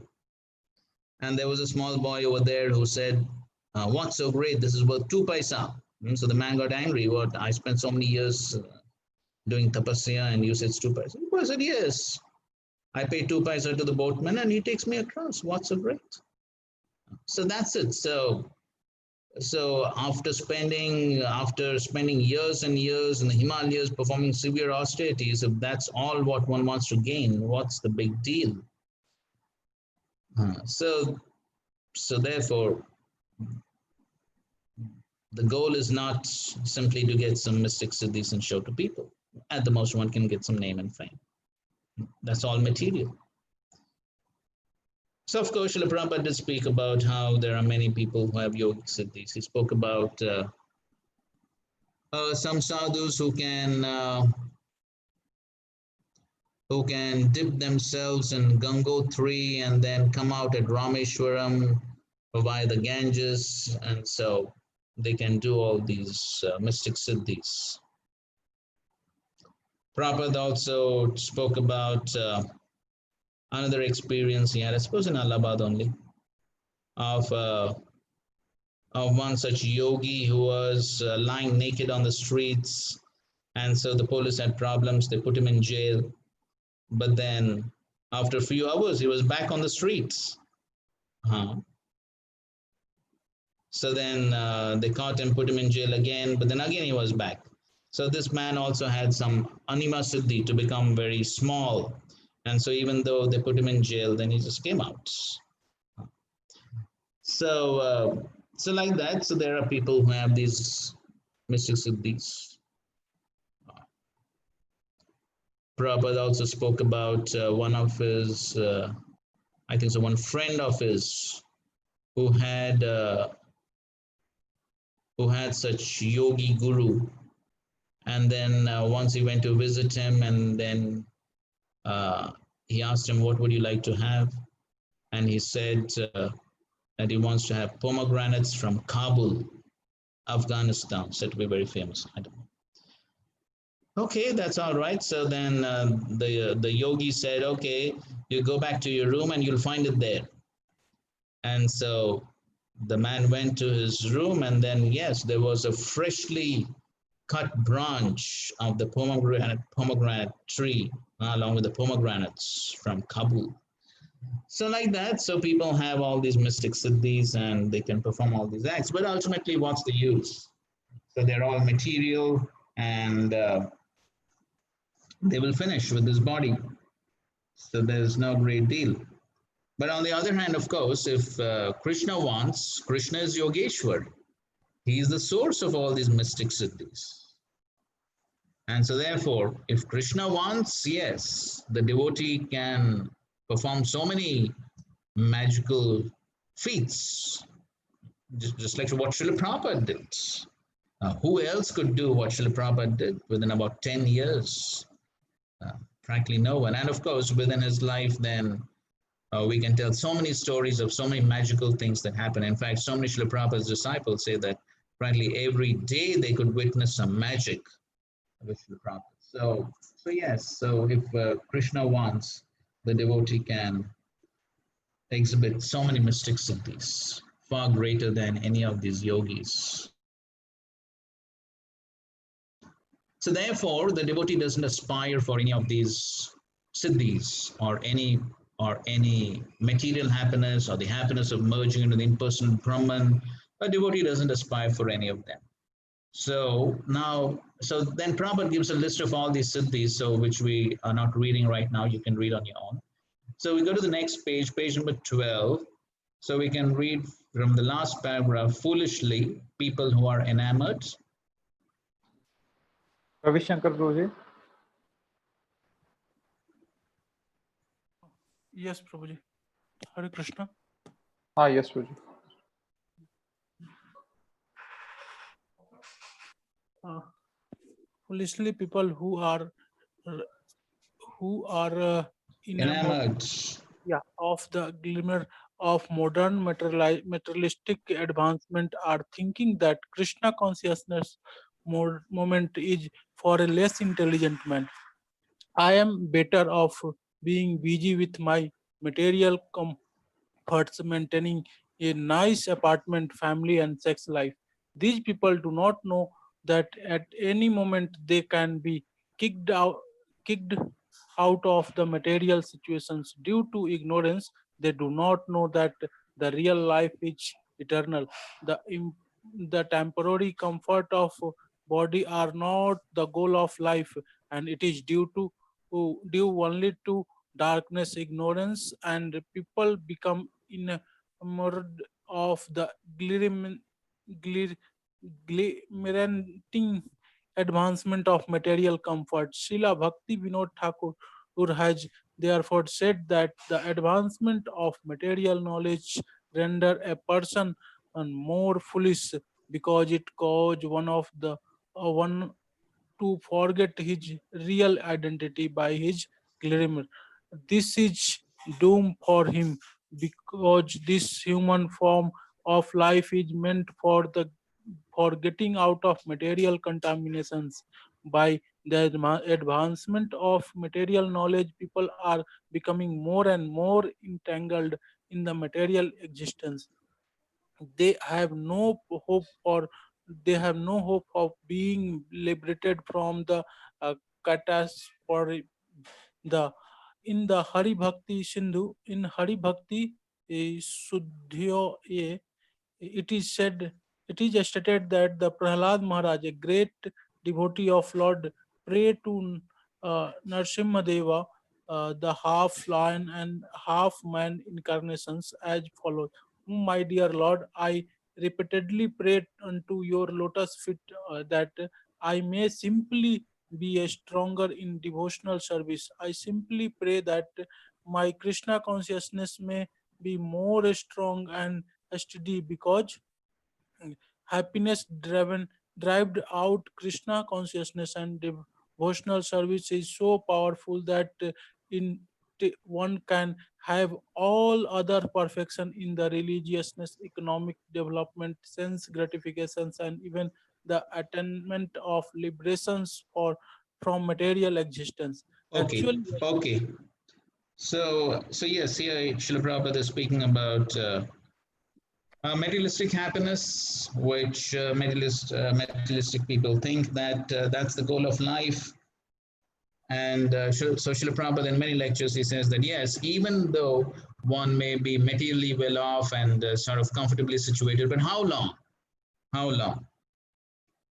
And there was a small boy over there who said, what's so great? This is worth 2 paisa. So the man got angry. What? I spent so many years doing tapasya and you said 2 paisa. The boy said, yes. I pay 2 paisa to the boatman and he takes me across. What's so great? So that's it. So after spending years and years in the Himalayas performing severe austerities, if that's all what one wants to gain, what's the big deal? So therefore, the goal is not simply to get some mystic siddhis and show to people. At the most, one can get some name and fame. That's all material. So of course, Srila Prabhupada did speak about how there are many people who have yogic siddhis. He spoke about some sadhus who can dip themselves in Gangotri and then come out at Rameshwaram via the Ganges, and so they can do all these mystic siddhis. Prabhupada also spoke about another experience he had, I suppose in Allahabad only, of one such yogi who was lying naked on the streets, and so the police had problems. They put him in jail, but then after a few hours he was back on the streets. So then they caught him, put him in jail again, but then again he was back. So this man also had some anima siddhi to become very small. And so even though they put him in jail, then he just came out. So like that, so there are people who have these mystic siddhis. Prabhupada also spoke about one of his, I think so, one friend of his who had such yogi guru. And then once he went to visit him, and then he asked him, what would you like to have? And he said that he wants to have pomegranates from Kabul, Afghanistan, said to be very famous. I don't know. Okay, that's all right. So then the yogi said, okay, you go back to your room and you'll find it there. And so the man went to his room, and then, yes, there was a freshly cut branch of the pomegranate tree, along with the pomegranates from Kabul. So like that, so people have all these mystic siddhis and they can perform all these acts, but ultimately what's the use? So they're all material, and they will finish with this body. So there's no great deal. But on the other hand, of course, if Krishna wants, Krishna is Yogeshwar. He is the source of all these mystic siddhis. And so therefore, if Krishna wants, yes, the devotee can perform so many magical feats, just like what Srila Prabhupada did. Who else could do what Srila Prabhupada did within about 10 years? Frankly, no one. And of course, within his life, then we can tell so many stories of so many magical things that happen. In fact, so many Srila Prabhupada's disciples say that, frankly, every day they could witness some magic with Srila Prabhupada. So yes, so if Krishna wants, the devotee can exhibit so many mystic siddhis, far greater than any of these yogis. So therefore, the devotee doesn't aspire for any of these siddhis or any material happiness or the happiness of merging into the impersonal Brahman. A devotee doesn't aspire for any of them. So then Prabhupada gives a list of all these siddhis, so which we are not reading right now. You can read on your own. So we go to the next page, page number 12. So we can read from the last paragraph. Foolishly, people who are enamored. Ravi Shankar Prabhuji. Yes, Prabhuji. Hare Krishna. Yes, Prabhuji. Foolishly, people who are enamored, of the glimmer of modern materialistic advancement are thinking that Krishna consciousness moment is for a less intelligent man. I am better off being busy with my material comforts, maintaining a nice apartment, family, and sex life. These people do not know that at any moment they can be kicked out of the material situations due to ignorance. They do not know that the real life is eternal. The temporary comfort of body are not the goal of life, and it is due only to darkness, ignorance, and people become enamored of the glimmering advancement of material comfort. Srila Bhakti Vinod Thakur has therefore said that the advancement of material knowledge render a person more foolish because it causes one to forget his real identity by his glamour. This is doom for him because this human form of life is meant for getting out of material contaminations. By the advancement of material knowledge, people are becoming more and more entangled in the material existence. They have no hope for they have no hope of being liberated from the catastrophe. The In the Hari Bhakti Sindhu, in Hari Bhakti Suddhyo, it is said, it is stated that the Prahlad Maharaj, a great devotee of Lord, prayed to Narsimha Deva, the half lion and half man incarnations as follows. My dear Lord, I repeatedly prayed unto your lotus feet that I may simply be a stronger in devotional service. I simply pray that my Krishna consciousness may be more strong and steady because happiness derived out Krishna consciousness and devotional service is so powerful that one can have all other perfection in the religiousness, economic development, sense gratifications, and even the attainment of liberations or from material existence. Okay, Actually, okay. So yes, here Srila Prabhupada is speaking about materialistic happiness, which materialistic people think that that's the goal of life. And so Srila Prabhupada in many lectures, he says that yes, even though one may be materially well off and sort of comfortably situated, but how long? How long?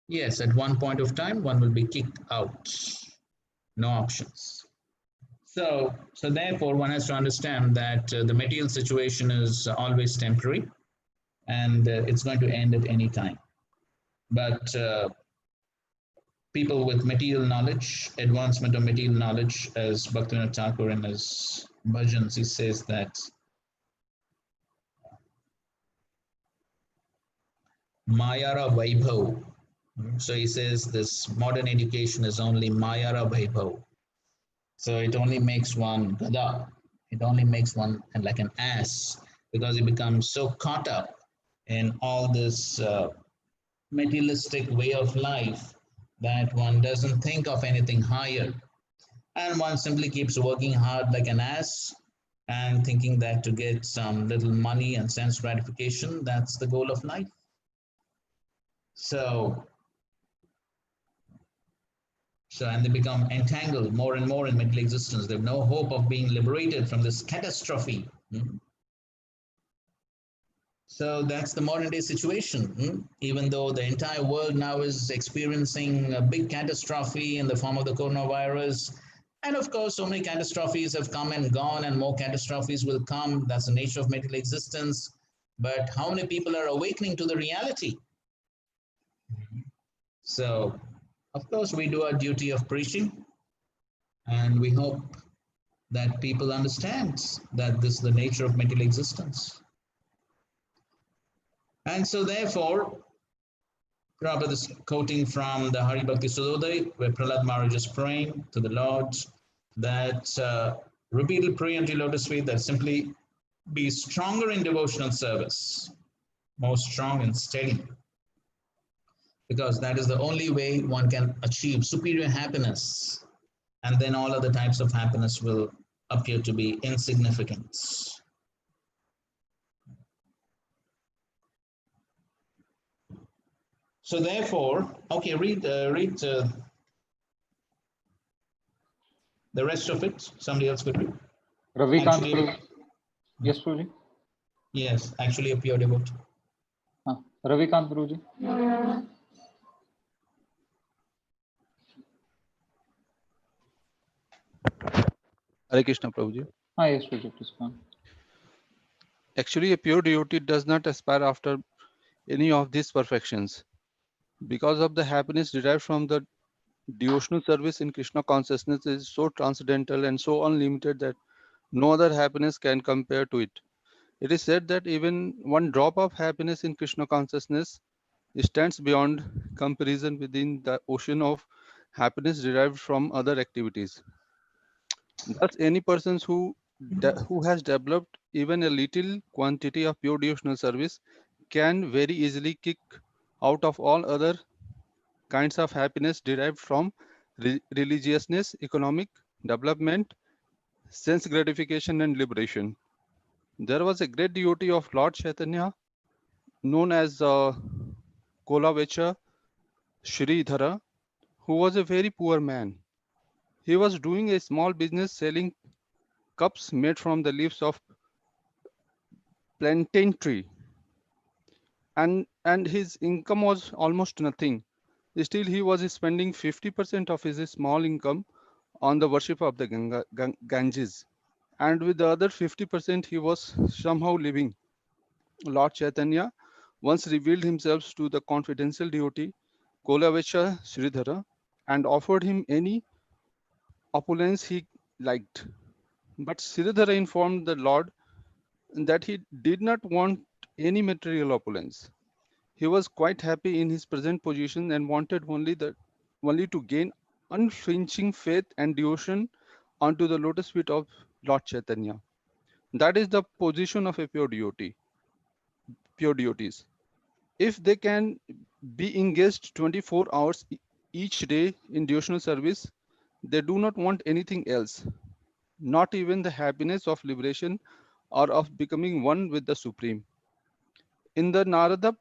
Yes, at one point of time, one will be kicked out. No options. So therefore, one has to understand that the material situation is always temporary, and it's going to end at any time. But people with material knowledge, advancement of material knowledge, as Bhaktivinoda Thakur in his bhajans, he says that Mayara Vaibhav. So he says this modern education is only Mayara Vaibhav. So it only makes one gada. It only makes one like an ass because he becomes so caught up in all this materialistic way of life that one doesn't think of anything higher. And one simply keeps working hard like an ass and thinking that to get some little money and sense gratification, that's the goal of life. So and they become entangled more and more in material existence. They have no hope of being liberated from this catastrophe. So that's the modern day situation. Even though the entire world now is experiencing a big catastrophe in the form of the coronavirus, and of course, so many catastrophes have come and gone, and more catastrophes will come. That's the nature of material existence. But how many people are awakening to the reality? So Of course, we do our duty of preaching, and we hope that people understand that this is the nature of material existence. And so therefore, Prabhupada is quoting from the Hari Bhakti Sudodai, where Prahlad Maharaj is praying to the Lord that repeated prayer unto lotus feet, that simply be stronger in devotional service, more strong and steady, because that is the only way one can achieve superior happiness, and then all other types of happiness will appear to be insignificant. So therefore, okay, read the rest of it. Somebody else could read. Ravikant, Actually, yes, Prabhuji. yes, actually a pure devotee. Ravikant, Prabhuji. Hare Krishna, Prabhuji. Yes, Prabhuji, please go on. Actually, a pure devotee does not aspire after any of these perfections. Because of the happiness derived from the devotional service in Krishna consciousness is so transcendental and so unlimited that no other happiness can compare to it. It is said that even one drop of happiness in Krishna consciousness stands beyond comparison within the ocean of happiness derived from other activities. Thus, any person who has developed even a little quantity of pure devotional service can very easily kick out of all other kinds of happiness derived from religiousness, economic development, sense gratification, and liberation. There was a great devotee of Lord Chaitanya known as Kolavecha Sridhara, who was a very poor man. He was doing a small business selling cups made from the leaves of plantain tree, and his income was almost nothing. Still, he was spending 50% of his small income on the worship of the Ganges, and with the other 50% he was somehow living. Lord Chaitanya once revealed himself to the confidential devotee Kolavecha Sridhara and offered him any opulence he liked. But Sridhara informed the Lord that he did not want any material opulence. He was quite happy in his present position and wanted only to gain unflinching faith and devotion onto the lotus feet of Lord Chaitanya. That is the position of a pure devotees. If they can be engaged 24 hours each day in devotional service, they do not want anything else, not even the happiness of liberation or of becoming one with the Supreme. In the Narada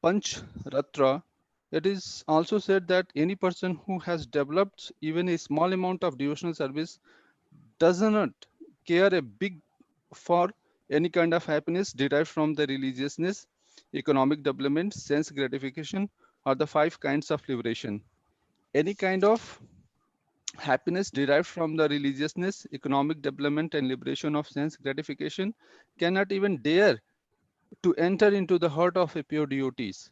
Panch Ratra, it is also said that any person who has developed even a small amount of devotional service does not care a big for any kind of happiness derived from the religiousness, economic development, sense gratification, or the 5 kinds of liberation. Any kind of happiness derived from the religiousness, economic development, and liberation of sense gratification cannot even dare to enter into the heart of a pure devotees.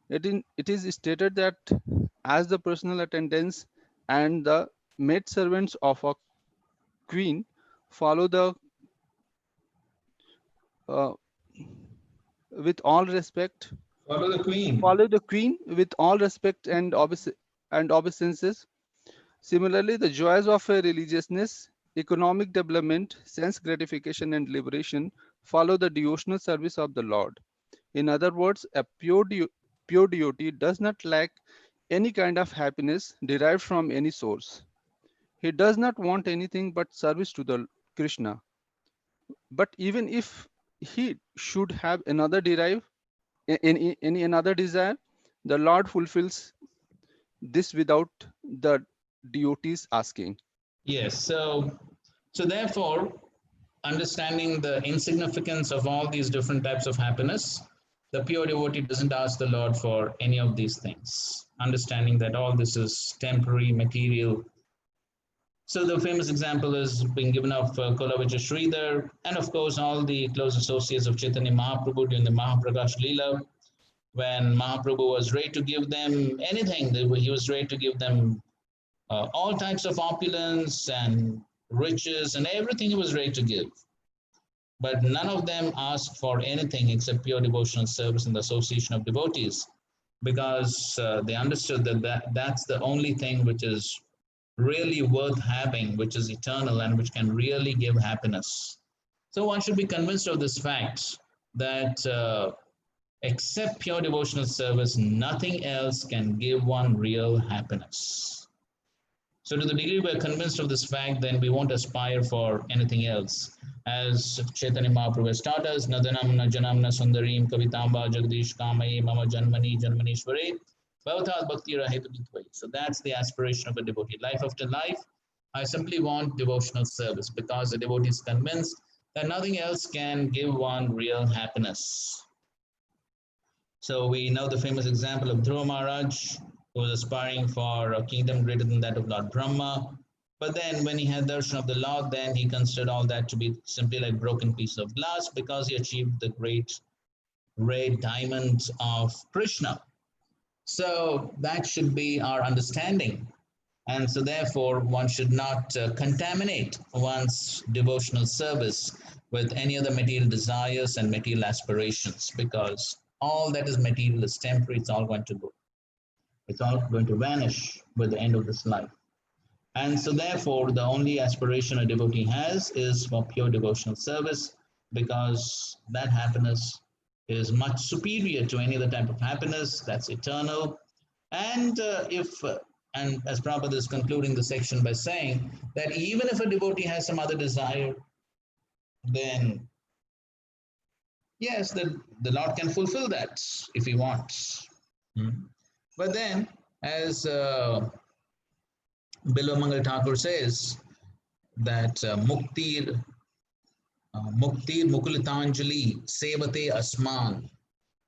It is stated that as the personal attendants and the maid servants of a queen follow the with all respect, Follow the queen. Follow the queen with all respect and obeisances. Similarly, the joys of a religiousness, economic development, sense gratification, and liberation follow the devotional service of the Lord. In other words, a pure devotee does not lack any kind of happiness derived from any source. He does not want anything but service to the Krishna. But even if he should have another any another desire, the Lord fulfills this without the devotees asking. Yes, so therefore, understanding the insignificance of all these different types of happiness, the pure devotee doesn't ask the Lord for any of these things, understanding that all this is temporary, material. So the famous example is being given of Kolavecha Sridhar, and of course all the close associates of Chaitanya Mahaprabhu during the Mahaprakash Leela, when Mahaprabhu was ready to give them anything, he was ready to give them all types of opulence and riches and everything he was ready to give. But none of them asked for anything except pure devotional service and the association of devotees, because they understood that that's the only thing which is really worth having, which is eternal and which can really give happiness. So one should be convinced of this fact that except pure devotional service, nothing else can give one real happiness. So to the degree we're convinced of this fact, then we won't aspire for anything else. As Chaitanya Mahaprabhu has taught us, Nadanam na janam na sundarim kavitamba jagdish kamaye mama janmani janmanishware bhavatat bhakti rahetu vitvai. So that's the aspiration of a devotee. Life after life, I simply want devotional service, because the devotee is convinced that nothing else can give one real happiness. So we know the famous example of Dhruva Maharaj, who was aspiring for a kingdom greater than that of Lord Brahma. But then when he had darshan of the Lord, then he considered all that to be simply like broken pieces of glass, because he achieved the great red diamond of Krishna. So that should be our understanding. And so therefore, one should not contaminate one's devotional service with any other material desires and material aspirations, because all that is material is temporary. It's all going to go. It's all going to vanish with the end of this life. And so therefore, the only aspiration a devotee has is for pure devotional service, because that happiness is much superior to any other type of happiness that's eternal. And and as Prabhupada is concluding the section by saying that even if a devotee has some other desire, then yes, the Lord can fulfill that if he wants. But then, as Bilomangal Thakur says, that Muktir Mukulitanjali Sevate Asman.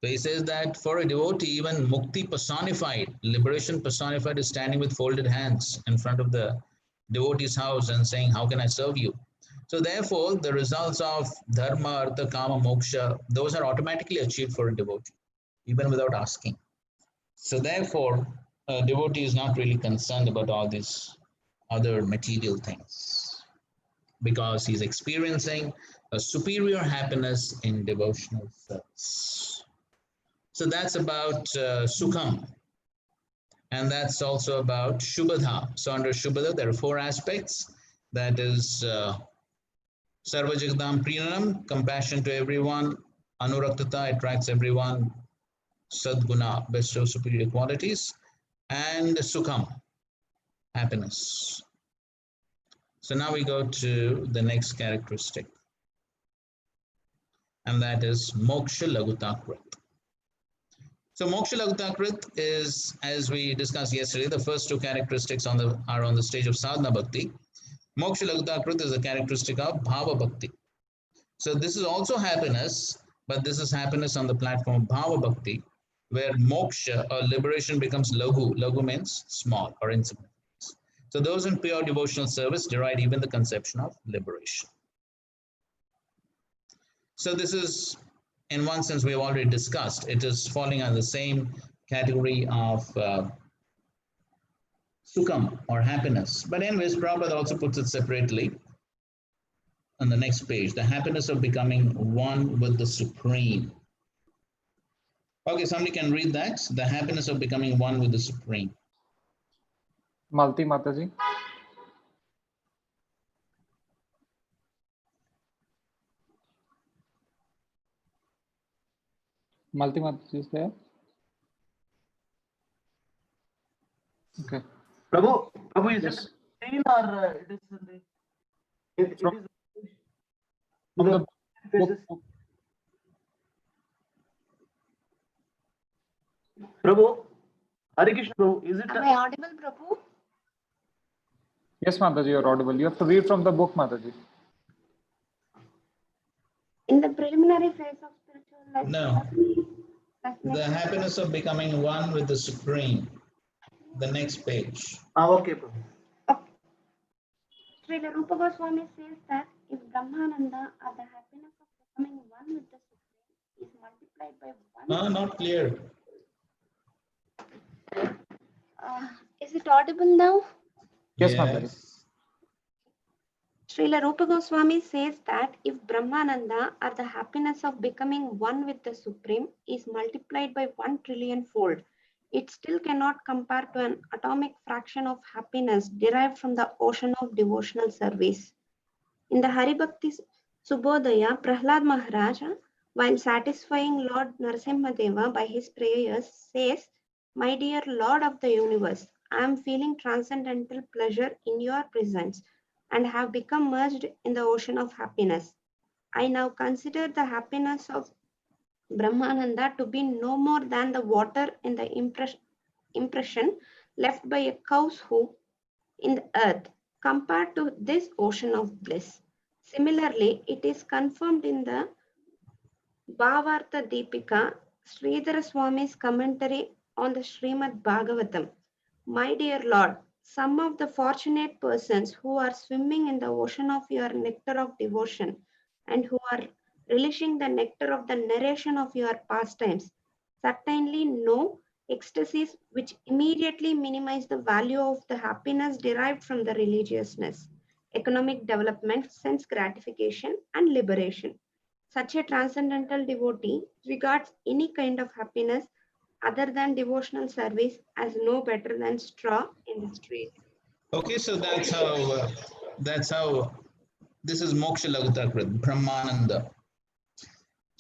So he says that for a devotee, even Mukti personified, liberation personified, is standing with folded hands in front of the devotee's house and saying, how can I serve you? So therefore, the results of Dharma, Artha, Kama, Moksha, those are automatically achieved for a devotee, even without asking. So therefore, a devotee is not really concerned about all these other material things, because he's experiencing a superior happiness in devotional service. So that's about Sukham. And that's also about Shubhadha. So under Shubhadha, there are 4 aspects. That is Sarva Jagadam Prinanam, compassion to everyone. Anuraktata, attracts everyone. Sadguna, bestow superior qualities. And Sukham, happiness. So now we go to the next characteristic. And that is Moksha Lagutakrit. So Moksha Lagutakrit is, as we discussed yesterday, the first 2 characteristics are on the stage of Sadhana Bhakti. Moksha Lagutakrit is a characteristic of Bhava Bhakti. So this is also happiness, but this is happiness on the platform of Bhava Bhakti, where moksha or liberation becomes Laghu. Laghu means small or insignificant. So those in pure devotional service deride even the conception of liberation. So this is, in one sense, we have already discussed. It is falling under the same category of Sukham or happiness. But anyways, Prabhupada also puts it separately on the next page, the happiness of becoming one with the Supreme. Okay, somebody can read that. The happiness of becoming one with the Supreme. Malti Mataji. Malti Mataji is there. Okay. Prabhu, is Yes. it green or it is in the? It is From the book. Prabhu, Hare Krishna, Prabhu, is it? Am I audible, Prabhu? Yes, Mataji, you're audible. You have to read from the book, Mataji. In the preliminary phase of spiritual life. No. The happiness of becoming one with the Supreme. The next page. Okay, Prabhu. Srila Rupa Goswami says that if Brahmananda or the happiness of becoming one with the Supreme is multiplied by 1. No, not clear. it audible now? Yes, Mataji. Srila Rupa Goswami says that if Brahmananda or the happiness of becoming one with the Supreme is multiplied by 1 trillion fold, it still cannot compare to an atomic fraction of happiness derived from the ocean of devotional service. In the Haribhakti Subodhaya, Prahlad Maharaj, while satisfying Lord Narasimhadeva by his prayers, says, "My dear Lord of the universe, I am feeling transcendental pleasure in your presence and have become merged in the ocean of happiness. I now consider the happiness of Brahmananda to be no more than the water in the impression left by a cow's hoof in the earth compared to this ocean of bliss." Similarly, it is confirmed in the Bhavartha Deepika, Sridhara Swami's commentary on the Srimad Bhagavatam. "My dear Lord, some of the fortunate persons who are swimming in the ocean of your nectar of devotion and who are relishing the nectar of the narration of your pastimes certainly know ecstasies which immediately minimize the value of the happiness derived from the religiousness, economic development, sense gratification, and liberation. Such a transcendental devotee regards any kind of happiness other than devotional service as no better than straw in the street." Okay, so that's how this is Moksha Lagatakrit, Brahmananda.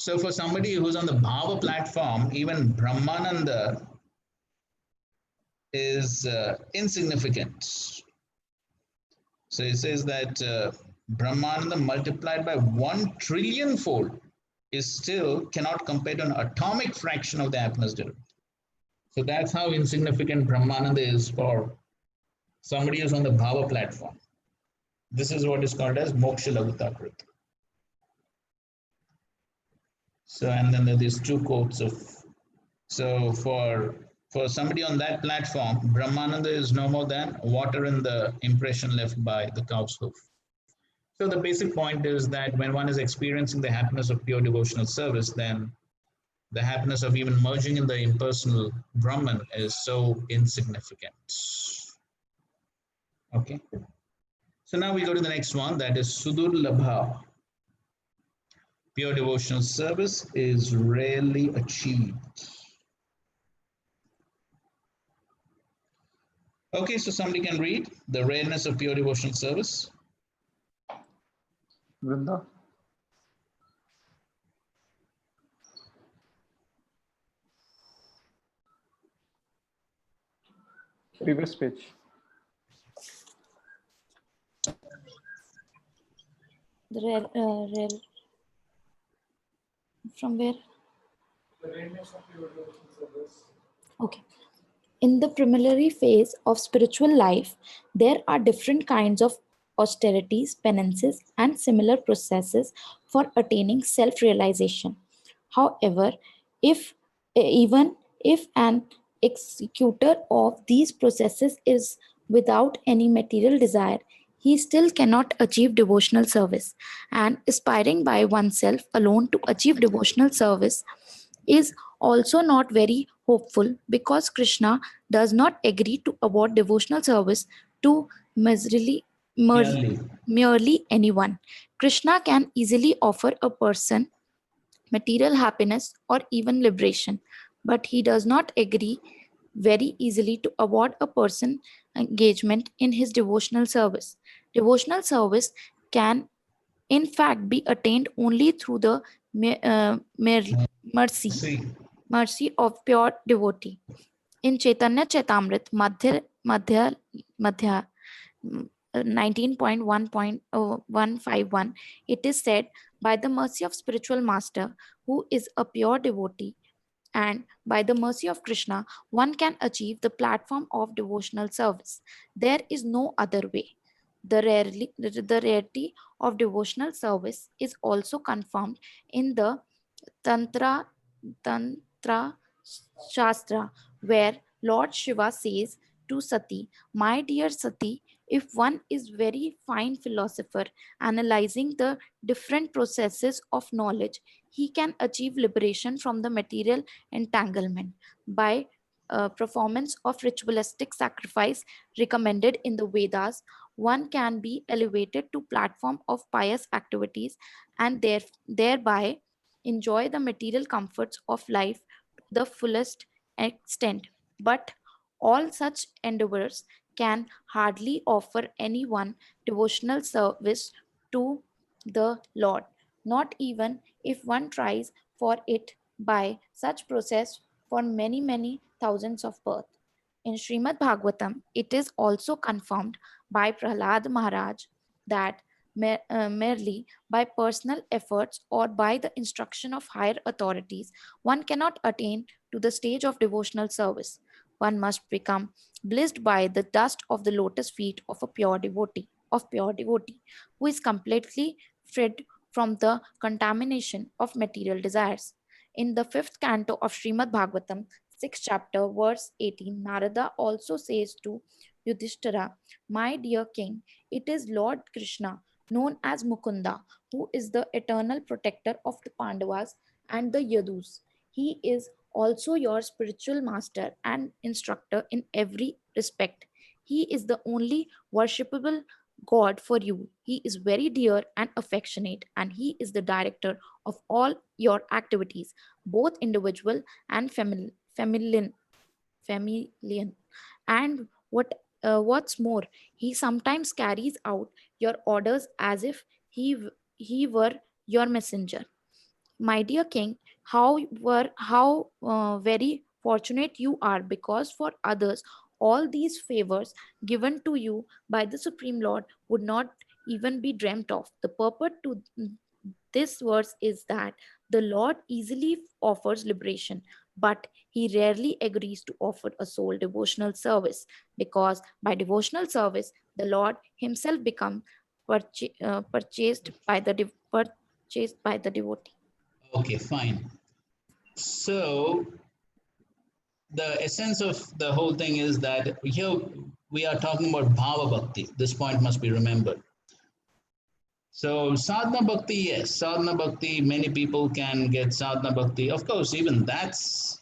So for somebody who's on the Bhava platform, even Brahmananda is insignificant. So it says that Brahmananda multiplied by 1 trillion fold is still cannot compare to an atomic fraction of the happiness derived. So that's how insignificant Brahmananda is for somebody who's on the Bhava platform. This is what is called as Moksha Lagatakrit. So, and then there are these two quotes of, so for somebody on that platform, Brahmananda is no more than water in the impression left by the cow's hoof. So the basic point is that when one is experiencing the happiness of pure devotional service, then the happiness of even merging in the impersonal Brahman is so insignificant. Okay. So now we go to the next one, that is Sudurlabha. Pure devotional service is rarely achieved. Okay, so somebody can read the rareness of pure devotional service. Vrinda. Previous page. The rare from where? Okay. In the preliminary phase of spiritual life, there are different kinds of austerities, penances, and similar processes for attaining self-realization. However, even if an executor of these processes is without any material desire, he still cannot achieve devotional service. And aspiring by oneself alone to achieve devotional service is also not very hopeful, because Krishna does not agree to award devotional service to merely anyone. Krishna can easily offer a person material happiness or even liberation, but he does not agree very easily to award a person engagement in his devotional service. Devotional service can in fact be attained only through the mercy of pure devotee. In Chaitanya Chaitamrit Madhya 19.1.151, it is said, "By the mercy of spiritual master, who is a pure devotee, and by the mercy of Krishna, one can achieve the platform of devotional service. There is no other way." The rarity of devotional service is also confirmed in the Tantra Shastra, where Lord Shiva says to Sati, "My dear Sati, if one is very fine philosopher analyzing the different processes of knowledge, he can achieve liberation from the material entanglement by performance of ritualistic sacrifice recommended in the Vedas, one can be elevated to platform of pious activities and thereby enjoy the material comforts of life to the fullest extent. But all such endeavors can hardly offer anyone devotional service to the Lord, not even if one tries for it by such process for many, many thousands of births. In Srimad Bhagavatam, it is also confirmed by Prahlad Maharaj that merely by personal efforts or by the instruction of higher authorities, one cannot attain to the stage of devotional service. One must become blessed by the dust of the lotus feet of a pure devotee, who is completely freed from the contamination of material desires. In the 5th canto of Srimad Bhagavatam, 6th chapter, verse 18, Narada also says to Yudhishthira, "My dear king, it is Lord Krishna, known as Mukunda, who is the eternal protector of the Pandavas and the Yadus. He is also your spiritual master and instructor in every respect. He is the only worshipable God for you. He is very dear and affectionate, and He is the director of all your activities, both individual and familial. And what's more, He sometimes carries out your orders as if he were your messenger. My dear king, how very fortunate you are, because for others all these favors given to you by the Supreme Lord would not even be dreamt of." The purport to this verse is that the Lord easily offers liberation, but He rarely agrees to offer a soul devotional service, because by devotional service the Lord Himself becomes purchased by the devotee. Okay, fine. So the essence of the whole thing is that here we are talking about Bhava Bhakti. This point must be remembered. So sadhana bhakti, yes, sadhana bhakti, many people can get sadhana bhakti. Of course, even that's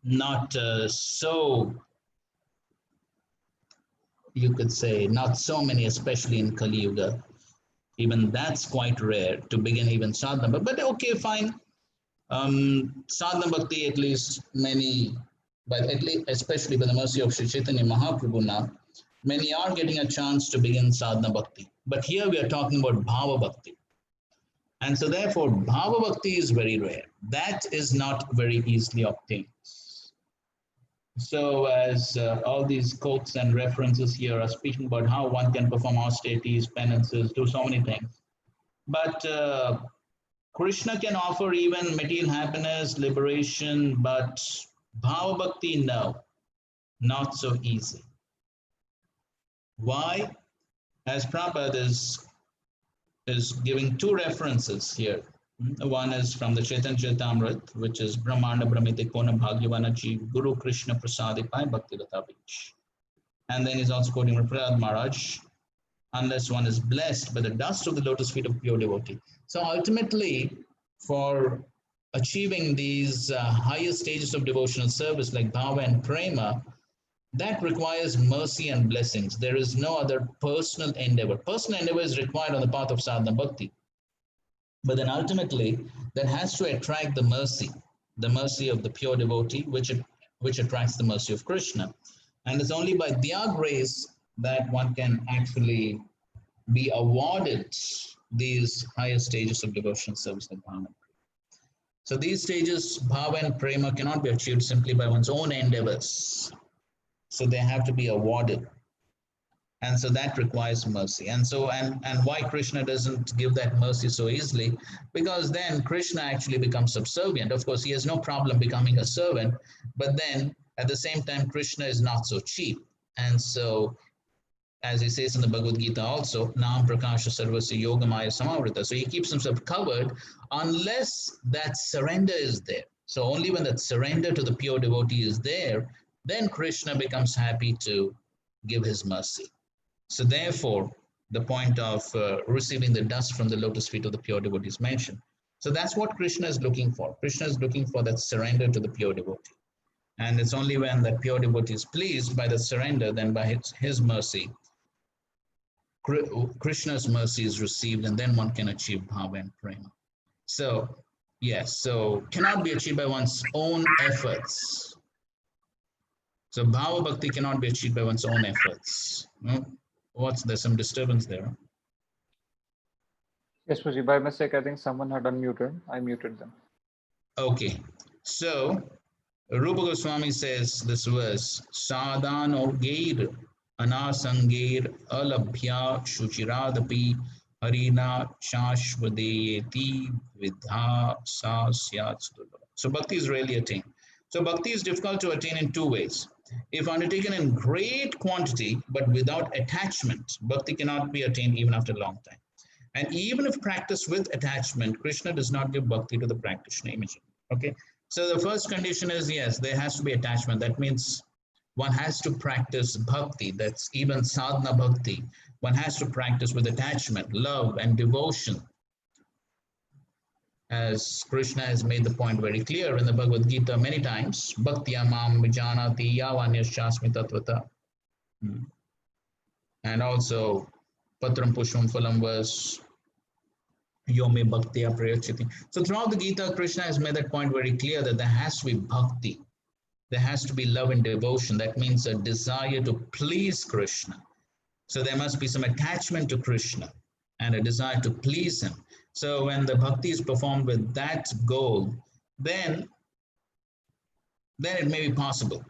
not so, you could say, not so many, especially in Kali Yuga. Even that's quite rare to begin even sadhana. But okay, fine. Sadhana bhakti, at least many, but at least especially by the mercy of Sri Chaitanya Mahaprabhu now, many are getting a chance to begin sadhana bhakti. But here we are talking about bhava bhakti. And so therefore, bhava bhakti is very rare. That is not very easily obtained. So as all these quotes and references here are speaking about how one can perform austerities, penances, do so many things. But Krishna can offer even material happiness, liberation, but Bhava Bhakti, no, not so easy. Why? As Prabhupada is giving two references here. One is from the Chaitanya Charitamrita, which is Brahmanda Brahmite Kona Bhagyavana Jeev Guru Krishna Prasadi Pai Bhakti Latavich. And then he's also quoting Prahlad Maharaj, unless one is blessed by the dust of the lotus feet of pure devotee. So ultimately, for achieving these higher stages of devotional service like bhava and prema, that requires mercy and blessings. There is no other personal endeavor. Personal endeavor is required on the path of sadhana bhakti. But then ultimately, that has to attract the mercy of the pure devotee, which attracts the mercy of Krishna. And it's only by their grace that one can actually be awarded these higher stages of devotional service like bhava. So these stages, bhava and prema, cannot be achieved simply by one's own endeavors. So they have to be awarded. And so that requires mercy. And so, and why Krishna doesn't give that mercy so easily? Because then Krishna actually becomes subservient. Of course, he has no problem becoming a servant, but then at the same time, Krishna is not so cheap. And so, as he says in the Bhagavad Gita also, Nam Prakasha Sarvasya Yogamaya Samavrita. So he keeps himself covered unless that surrender is there. So only when that surrender to the pure devotee is there, then Krishna becomes happy to give his mercy. So therefore, the point of receiving the dust from the lotus feet of the pure devotee is mentioned. So that's what Krishna is looking for. Krishna is looking for that surrender to the pure devotee. And it's only when that pure devotee is pleased by the surrender, then by his mercy, Krishna's mercy is received, and then one can achieve bhava and prema. So, yes, so cannot be achieved by one's own efforts. So bhava bhakti cannot be achieved by one's own efforts. There's some disturbance there. Yes, Prabhuji, by mistake, I think someone had unmuted. I muted them. Okay, so Rupa Goswami says this verse, Sadhano Geir Anasangir Alabhya Shuchiradapi Harina Shashvadeyeti Vidha Sasyatstula. So bhakti is really attained. So bhakti is difficult to attain in two ways. If undertaken in great quantity but without attachment, bhakti cannot be attained even after a long time. And even if practiced with attachment, Krishna does not give bhakti to the practitioner immediately. Okay, so the first condition is, yes, there has to be attachment. That means one has to practice bhakti. That's even sadhana bhakti. One has to practice with attachment, love, and devotion. As Krishna has made the point very clear in the Bhagavad Gita many times, Bhakti amam vijanati yavanyasyasmi tatvata. And also, Patram Pushpam Phalam verse, Yome Bhaktiya Prayachati. So throughout the Gita, Krishna has made that point very clear that there has to be bhakti. There has to be love and devotion. That means a desire to please Krishna. So there must be some attachment to Krishna and a desire to please him. So when the bhakti is performed with that goal, then it may be possible.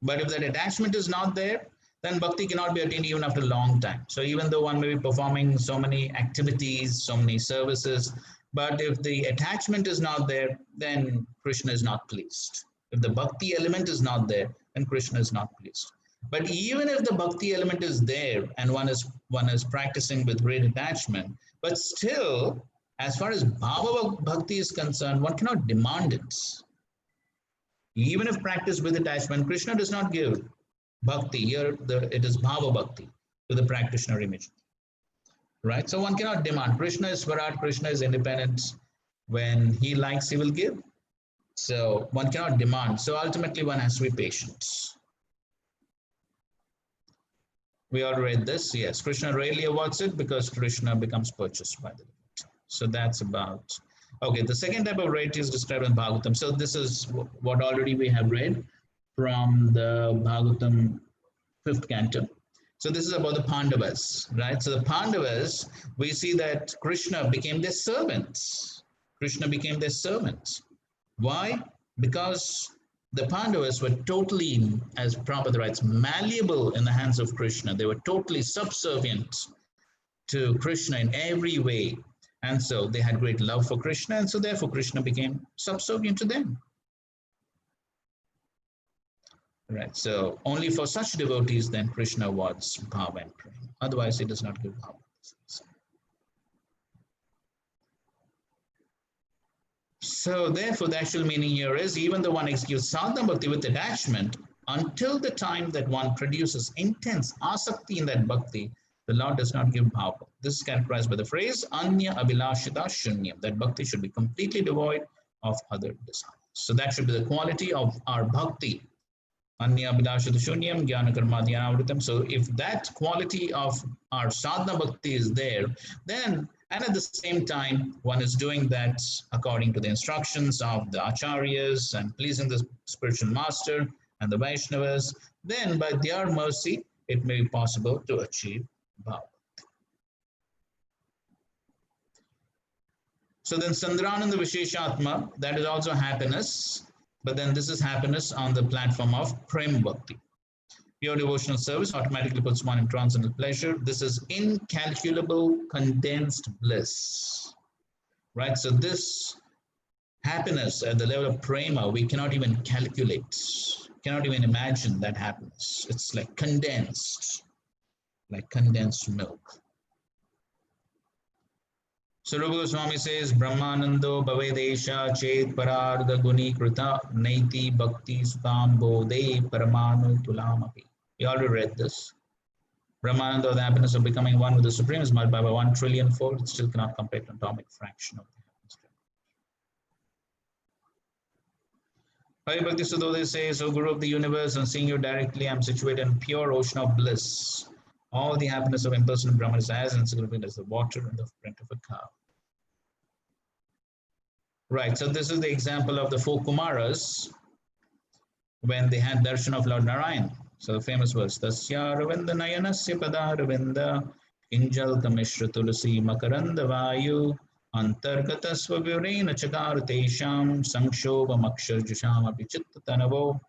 But if that attachment is not there, then bhakti cannot be attained even after a long time. So even though one may be performing so many activities, so many services, but if the attachment is not there, then Krishna is not pleased. If the bhakti element is not there, then Krishna is not pleased. But even if the bhakti element is there and one is practicing with great attachment, but still, as far as bhava bhakti is concerned, one cannot demand it. Even if practiced with attachment, Krishna does not give bhakti. Here, it is bhava bhakti to the practitioner immediately. Right? So one cannot demand. Krishna is Swarat, Krishna is independent. When he likes, he will give. So one cannot demand. So ultimately, one has to be patient. We all read this. Yes, Krishna rarely awards it because Krishna becomes purchased by the devotee. So that's about. Okay, the second type of rarity is described in Bhagavatam. So this is what already we have read from the Bhagavatam 5th canto. So this is about the Pandavas, right? So the Pandavas, we see that Krishna became their servants. Krishna became their servants. Why? Because the Pandavas were totally, as Prabhupada writes, malleable in the hands of Krishna. They were totally subservient to Krishna in every way. And so they had great love for Krishna, and so therefore Krishna became subservient to them. Right, so only for such devotees then Krishna awards bhava and prema. Otherwise he does not give bhava. So therefore the actual meaning here is, even though one executes sadhana bhakti with attachment, until the time that one produces intense asakti in that bhakti, the Lord does not give bhava. This is characterized by the phrase anya abhilashita shunyam, that bhakti should be completely devoid of other desires. So that should be the quality of our bhakti. Anya abhilashita shunyam jnana karma dhyanavritam. So if that quality of our sadhana bhakti is there, then, and at the same time, one is doing that according to the instructions of the acharyas and pleasing the spiritual master and the Vaishnavas, then by their mercy, it may be possible to achieve bhava. So then Sandrananda Visheshatma, that is also happiness, but then this is happiness on the platform of Prem Bhakti. Pure devotional service automatically puts one in transcendental pleasure. This is incalculable condensed bliss, right? So this happiness at the level of prema, we cannot even calculate, cannot even imagine that happiness. It's like condensed milk. So Rupa Goswami says, Brahmanando bhavedesha chet pararga guni krita naiti bhakti sutam bodhe paramanu tulamapi. We already read this. Brahmananda, the happiness of becoming one with the Supreme, is multiplied by 1 trillion fold. It still cannot compare to an atomic fraction of the happiness. Hari Bhakti Sudodaya says, O Guru of the universe, on seeing you directly, I am situated in pure ocean of bliss. All the happiness of impersonal Brahman is as insignificant as the water in the front of a cow. Right, so this is the example of the four Kumaras when they had darshan of Lord Narayan. So the famous verse, Tasya Ravinda Nayanasya Pada Ravinda Injal Kamishra Tulasi Makaranda Vayu Antargata Swavyurena Chakar Tesham Sankshobha Makshar Jusham Apichitta Tanavo.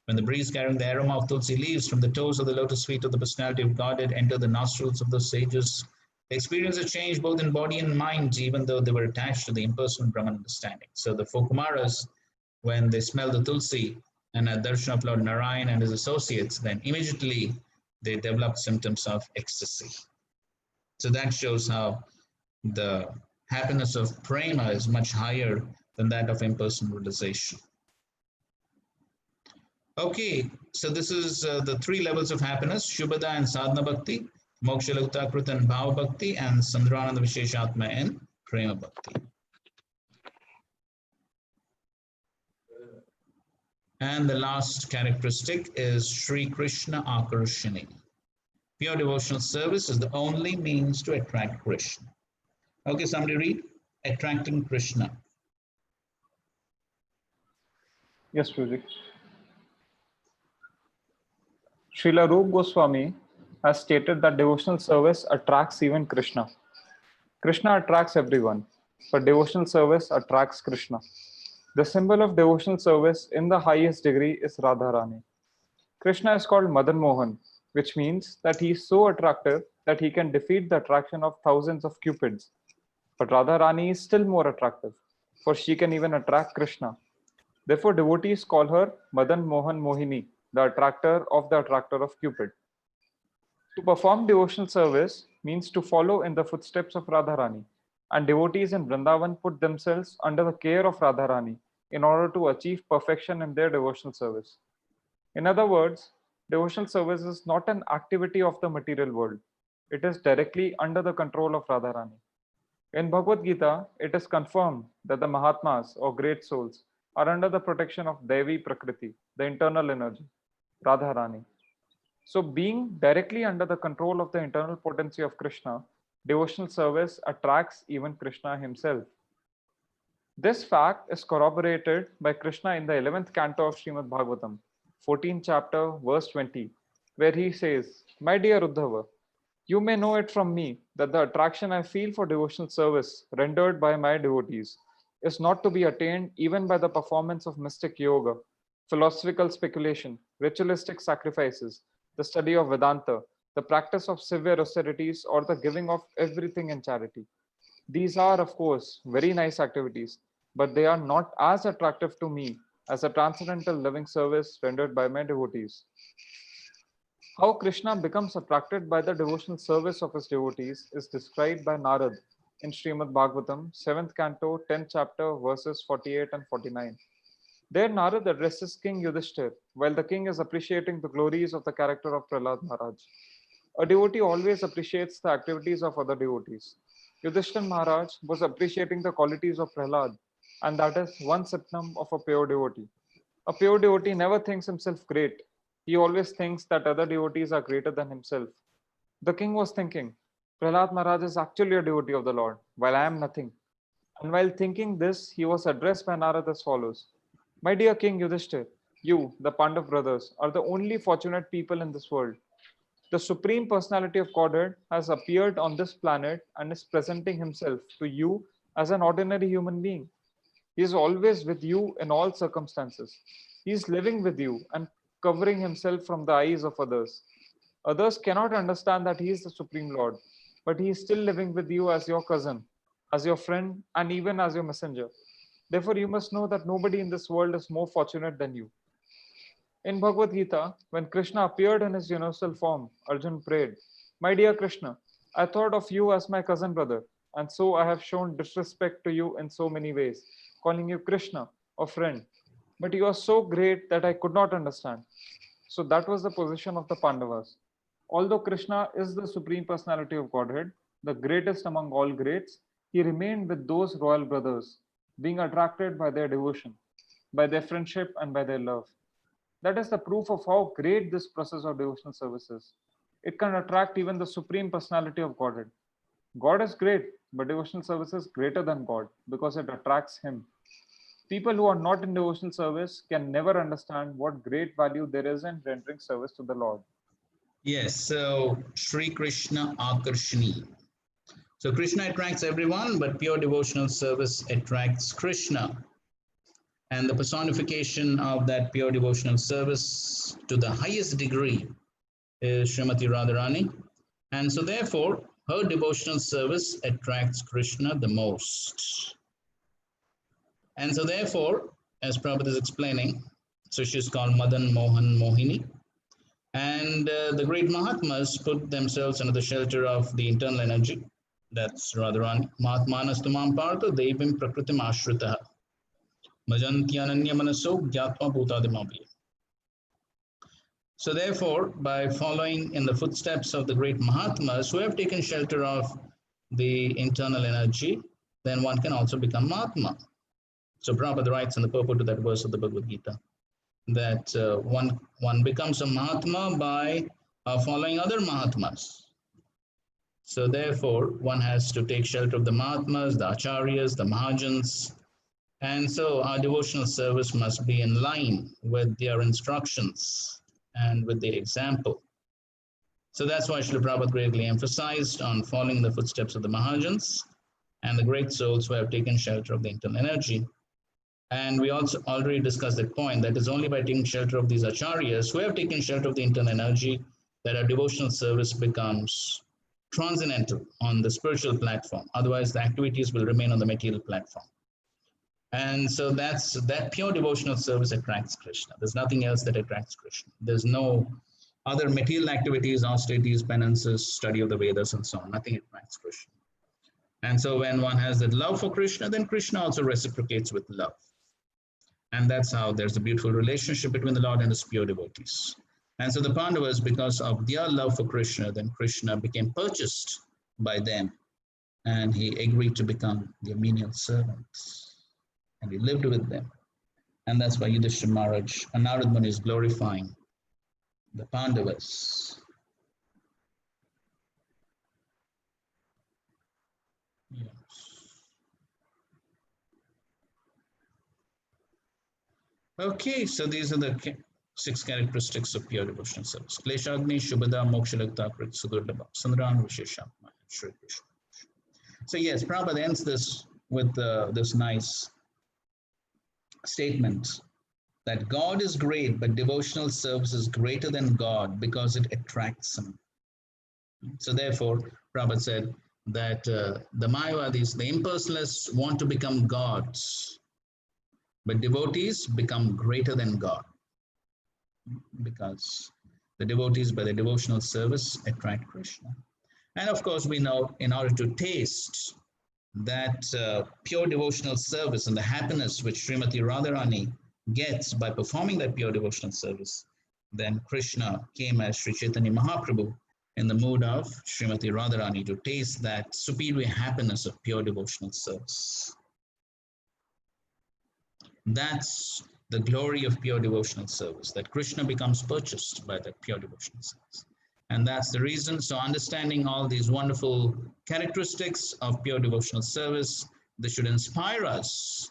When the breeze carrying the aroma of tulsi leaves from the toes of the lotus feet of the personality of Godhead enter the nostrils of the sages, they experience a change both in body and mind, even though they were attached to the impersonal Brahman understanding. So the four Kumaras, when they smell the tulsi and a darshan of Lord Narayan and his associates, then immediately they develop symptoms of ecstasy. So that shows how the happiness of prema is much higher than that of impersonal realization. Okay, so this is the three levels of happiness, Shubhada and Sadhana Bhakti, Moksha Lagutakrita and Bhava Bhakti, and Sandrananda Visheshatma and Prema Bhakti. And the last characteristic is Sri Krishna Akarshani. Pure devotional service is the only means to attract Krishna. Okay, somebody read, attracting Krishna. Yes, Prabhuji. Srila Rupa Goswami has stated that devotional service attracts even Krishna. Krishna attracts everyone, but devotional service attracts Krishna. The symbol of devotional service in the highest degree is Radharani. Krishna is called Madan Mohan, which means that he is so attractive that he can defeat the attraction of thousands of cupids. But Radharani is still more attractive, for she can even attract Krishna. Therefore, devotees call her Madan Mohan Mohini, the attractor of Cupid. To perform devotional service means to follow in the footsteps of Radharani, and devotees in Vrindavan put themselves under the care of Radharani in order to achieve perfection in their devotional service. In other words, devotional service is not an activity of the material world. It is directly under the control of Radharani. In Bhagavad Gita, it is confirmed that the Mahatmas or great souls are under the protection of Devi Prakriti, the internal energy, Radharani. So being directly under the control of the internal potency of Krishna, devotional service attracts even Krishna himself. This fact is corroborated by Krishna in the 11th canto of Srimad Bhagavatam, 14th chapter, verse 20, where he says, My dear Uddhava, you may know it from me that the attraction I feel for devotional service rendered by my devotees is not to be attained even by the performance of mystic yoga, philosophical speculation, ritualistic sacrifices, the study of Vedanta, the practice of severe austerities, or the giving of everything in charity. These are, of course, very nice activities, but they are not as attractive to me as a transcendental living service rendered by my devotees. How Krishna becomes attracted by the devotional service of his devotees is described by Narad in Srimad Bhagavatam, 7th canto, 10th chapter, verses 48 and 49. There Narad addresses King Yudhishthir while the king is appreciating the glories of the character of Prahlad Maharaj. A devotee always appreciates the activities of other devotees. Yudhishthir Maharaj was appreciating the qualities of Prahlad, and that is one symptom of a pure devotee. A pure devotee never thinks himself great. He always thinks that other devotees are greater than himself. The king was thinking, Prahlad Maharaj is actually a devotee of the Lord, while I am nothing. And while thinking this, he was addressed by Narad as follows. My dear King Yudhishthir, you, the Pandav brothers, are the only fortunate people in this world. The Supreme Personality of Godhead has appeared on this planet and is presenting himself to you as an ordinary human being. He is always with you in all circumstances. He is living with you and covering himself from the eyes of others. Others cannot understand that he is the Supreme Lord, but he is still living with you as your cousin, as your friend, and even as your messenger. Therefore, you must know that nobody in this world is more fortunate than you. In Bhagavad Gita, when Krishna appeared in his universal form, Arjun prayed, My dear Krishna, I thought of you as my cousin brother, and so I have shown disrespect to you in so many ways, calling you Krishna, or friend. But you are so great that I could not understand. So that was the position of the Pandavas. Although Krishna is the Supreme Personality of Godhead, the greatest among all greats, he remained with those royal brothers, being attracted by their devotion. by their friendship, and by their love. That is the proof of how great this process of devotional service is. It can attract even the Supreme Personality of Godhead. God is great, but devotional service is greater than God because it attracts Him. People who are not in devotional service can never understand what great value there is in rendering service to the Lord. Yes, so Sri Krishna Akarshani. So Krishna attracts everyone, but pure devotional service attracts Krishna. And the personification of that pure devotional service to the highest degree is Srimati Radharani. And so therefore, her devotional service attracts Krishna the most. And so therefore, as Prabhupada is explaining, so she's called Madan Mohan Mohini. And the great Mahatmas put themselves under the shelter of the internal energy. That's Radharani. Mahatmanas tumam partha devim prakritim ashritaha. Majanti ananya manaso gyatma bhutadimabhi. So therefore, by following in the footsteps of the great Mahatmas who have taken shelter of the internal energy, then one can also become Mahatma. So Prabhupada writes in the purport to that verse of the Bhagavad Gita that one becomes a Mahatma by following other Mahatmas. So therefore, one has to take shelter of the Mahatmas, the Acharyas, the Mahajans. And so our devotional service must be in line with their instructions and with their example. So that's why Srila Prabhupada greatly emphasized on following the footsteps of the Mahajans and the great souls who have taken shelter of the internal energy. And we also already discussed that point, that is only by taking shelter of these acharyas who have taken shelter of the internal energy that our devotional service becomes transcendental on the spiritual platform. Otherwise, the activities will remain on the material platform. And so that pure devotional service attracts Krishna. There's nothing else that attracts Krishna. There's no other material activities, austerities, penances, study of the Vedas, and so on. Nothing attracts Krishna. And so when one has that love for Krishna, then Krishna also reciprocates with love. And that's how there's a beautiful relationship between the Lord and his pure devotees. And so the Pandavas, because of their love for Krishna, then Krishna became purchased by them. And he agreed to become their menial servants. And he lived with them. And that's why Yudhishthira Maharaj, Narad Muni is glorifying the Pandavas. Yes. Okay, so these are the 6 characteristics of pure devotional service. Kleshagni, Shubhada, Mokshalakta, Krit, Sudurlabha, Sandran, Visheshatma, Shri Krishna. So yes, Prabhupada ends this with this nice statement that God is great, but devotional service is greater than God because it attracts him. So therefore, Prabhupada said that the Mayavadis, the impersonalists, want to become gods, but devotees become greater than God because the devotees, by their devotional service, attract Krishna. And of course, we know in order to taste that pure devotional service and the happiness which Srimati Radharani gets by performing that pure devotional service, then Krishna came as Sri Chaitanya Mahaprabhu in the mood of Srimati Radharani to taste that superior happiness of pure devotional service. That's the glory of pure devotional service, that Krishna becomes purchased by that pure devotional service. And that's the reason. So understanding all these wonderful characteristics of pure devotional service, this should inspire us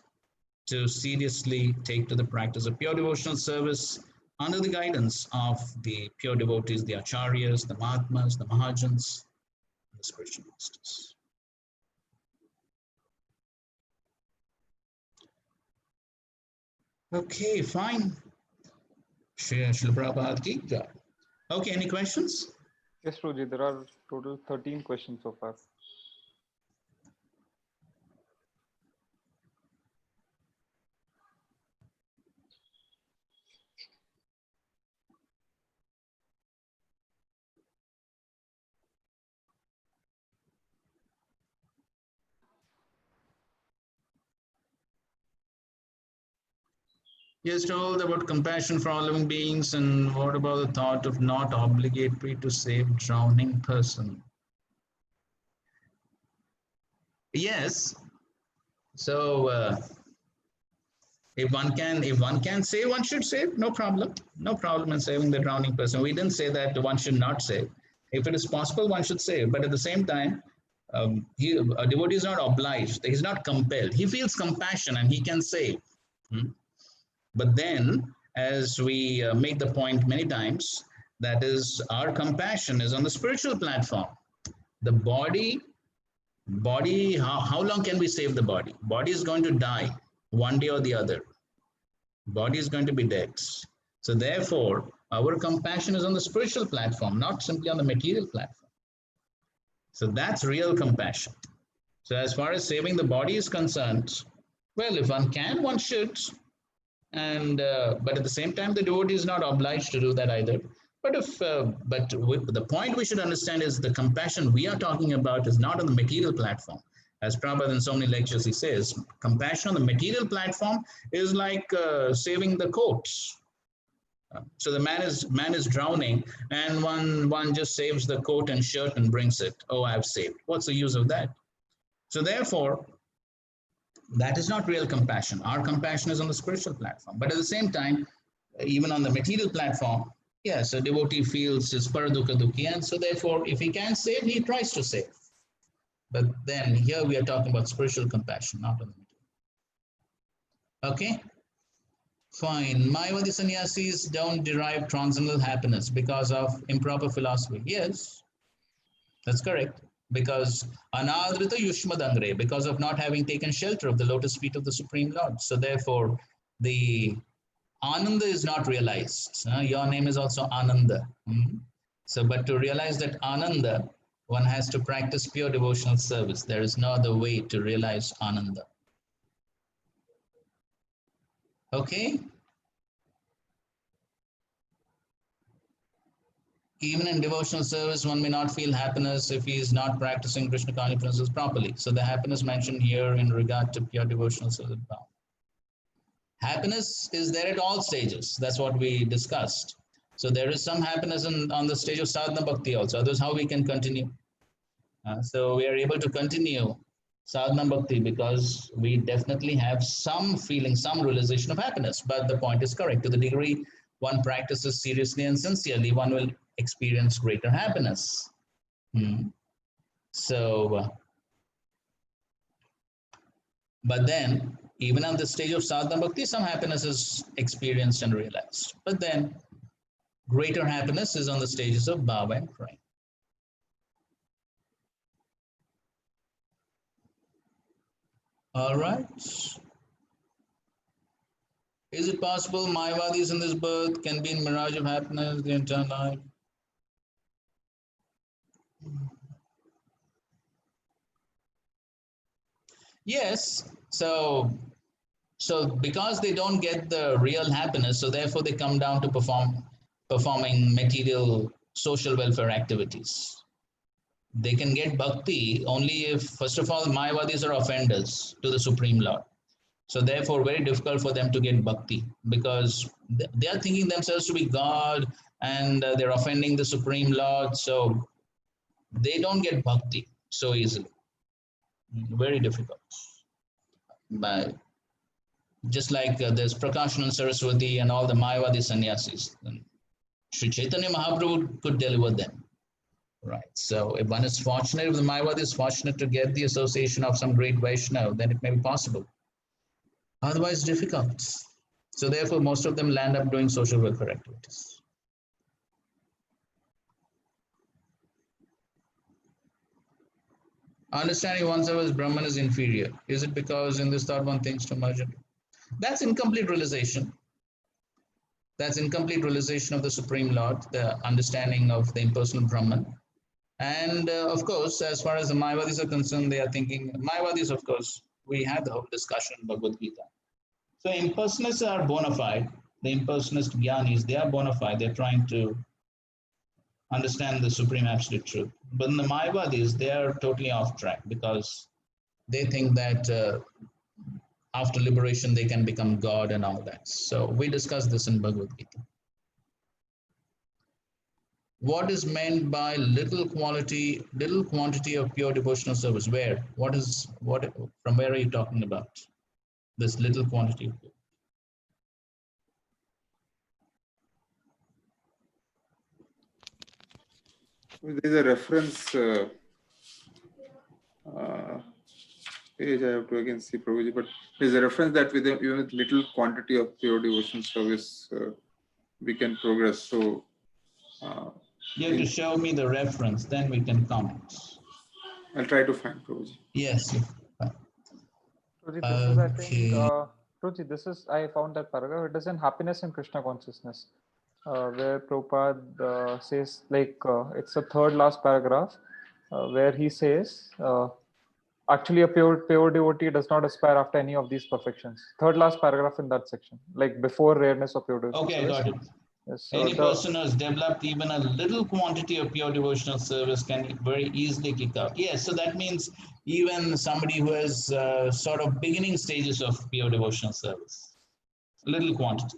to seriously take to the practice of pure devotional service under the guidance of the pure devotees, the acharyas, the mahatmas, the mahajans, the spiritual masters. Okay, fine. Srila Prabhupada ki jai. Okay, any questions? Yes, Roji, there are total 13 questions so far. Yes, told about compassion for all living beings, and what about the thought of not obligatory to save drowning person? Yes. So If one can save, one should save. No problem. No problem in saving the drowning person. We didn't say that one should not save. If it is possible, one should save. But at the same time, a devotee is not obliged. He's not compelled. He feels compassion and he can save. But then, as we make the point many times, that is, our compassion is on the spiritual platform. The body, how long can we save the body? Body is going to die one day or the other. Body is going to be dead. So therefore, our compassion is on the spiritual platform, not simply on the material platform. So that's real compassion. So as far as saving the body is concerned, well, if one can, one should. And but at the same time, the devotee is not obliged to do that either. But the point we should understand is the compassion we are talking about is not on the material platform. As Prabhupada in so many lectures he says, compassion on the material platform is like saving the coats. So the man is drowning, and one just saves the coat and shirt and brings it. Oh, I've saved. What's the use of that? So therefore, that is not real compassion. Our compassion is on the spiritual platform. But at the same time, even on the material platform, yes, a devotee feels his paradukha dukhi, and so therefore, if he can save, he tries to save. But then here we are talking about spiritual compassion, not on the material. Okay, fine. Mayavadi sannyasis don't derive transcendental happiness because of improper philosophy. Yes, that's correct. Because anadrita yushmadangre, because of not having taken shelter of the lotus feet of the Supreme Lord. So therefore, the Ananda is not realized. Your name is also Ananda. So, but to realize that Ananda, one has to practice pure devotional service. There is no other way to realize Ananda. Okay? Even in devotional service, one may not feel happiness if he is not practicing Krishna consciousness principles properly. So the happiness mentioned here in regard to pure devotional service. Happiness is there at all stages. That's what we discussed. So there is some happiness on the stage of sadhana bhakti also. Otherwise, how we can continue? So we are able to continue sadhana bhakti because we definitely have some feeling, some realization of happiness. But the point is correct. To the degree one practices seriously and sincerely, one will experience greater happiness. So, but then, even on the stage of sadhana bhakti, some happiness is experienced and realized. But then, greater happiness is on the stages of bhava and prema. All right. Is it possible Mayavadis in this birth can be in mirage of happiness the entire life? Yes. So because they don't get the real happiness, so therefore they come down to performing material social welfare activities. They can get bhakti only if, first of all, Mayavadis are offenders to the Supreme Lord. So therefore, very difficult for them to get bhakti because they are thinking themselves to be God and they're offending the Supreme Lord. So they don't get bhakti so easily. Very difficult. But just like there's Prakashanand Saraswati and all the Mayavadi sannyasis, Sri Chaitanya Mahaprabhu could deliver them. Right. So if one is fortunate, if the Mayavadi is fortunate to get the association of some great Vaishnava, then it may be possible. Otherwise, difficult. So therefore, most of them land up doing social welfare activities. Understanding oneself as Brahman is inferior. Is it because in this thought one thinks too much? That's incomplete realization. That's incomplete realization of the Supreme Lord, the understanding of the impersonal Brahman. And of course, as far as the Mayavadis are concerned, they are thinking, Mayavadis, of course, we had the whole discussion in Bhagavad Gita. So impersonalists are bona fide. The impersonalist jnanis, they are bona fide. They're trying to understand the supreme absolute truth. But in the Mayavadis, they are totally off track because they think that after liberation, they can become God and all that. So we discussed this in Bhagavad Gita. What is meant by little quantity of pure devotional service? Where? From where are you talking about? This little quantity of pure? There is a reference page I have to again see, Prabhuji, but there is a reference that with even with little quantity of pure devotion service, we can progress. So you have to show me the reference, then we can comment. I'll try to find, Prabhuji. Yes. Prabhuji, this is, I think, Prabhuji, this is, I found that paragraph. It is in Happiness in Krishna Consciousness, where Prabhupada says, like, it's the third last paragraph, where he says, actually a pure devotee does not aspire after any of these perfections. Third last paragraph in that section, like before rareness of pure devotion. Okay, got it. Yes, Any person who has developed even a little quantity of pure devotional service can very easily kick out. Yes, so that means even somebody who has sort of beginning stages of pure devotional service, little quantity,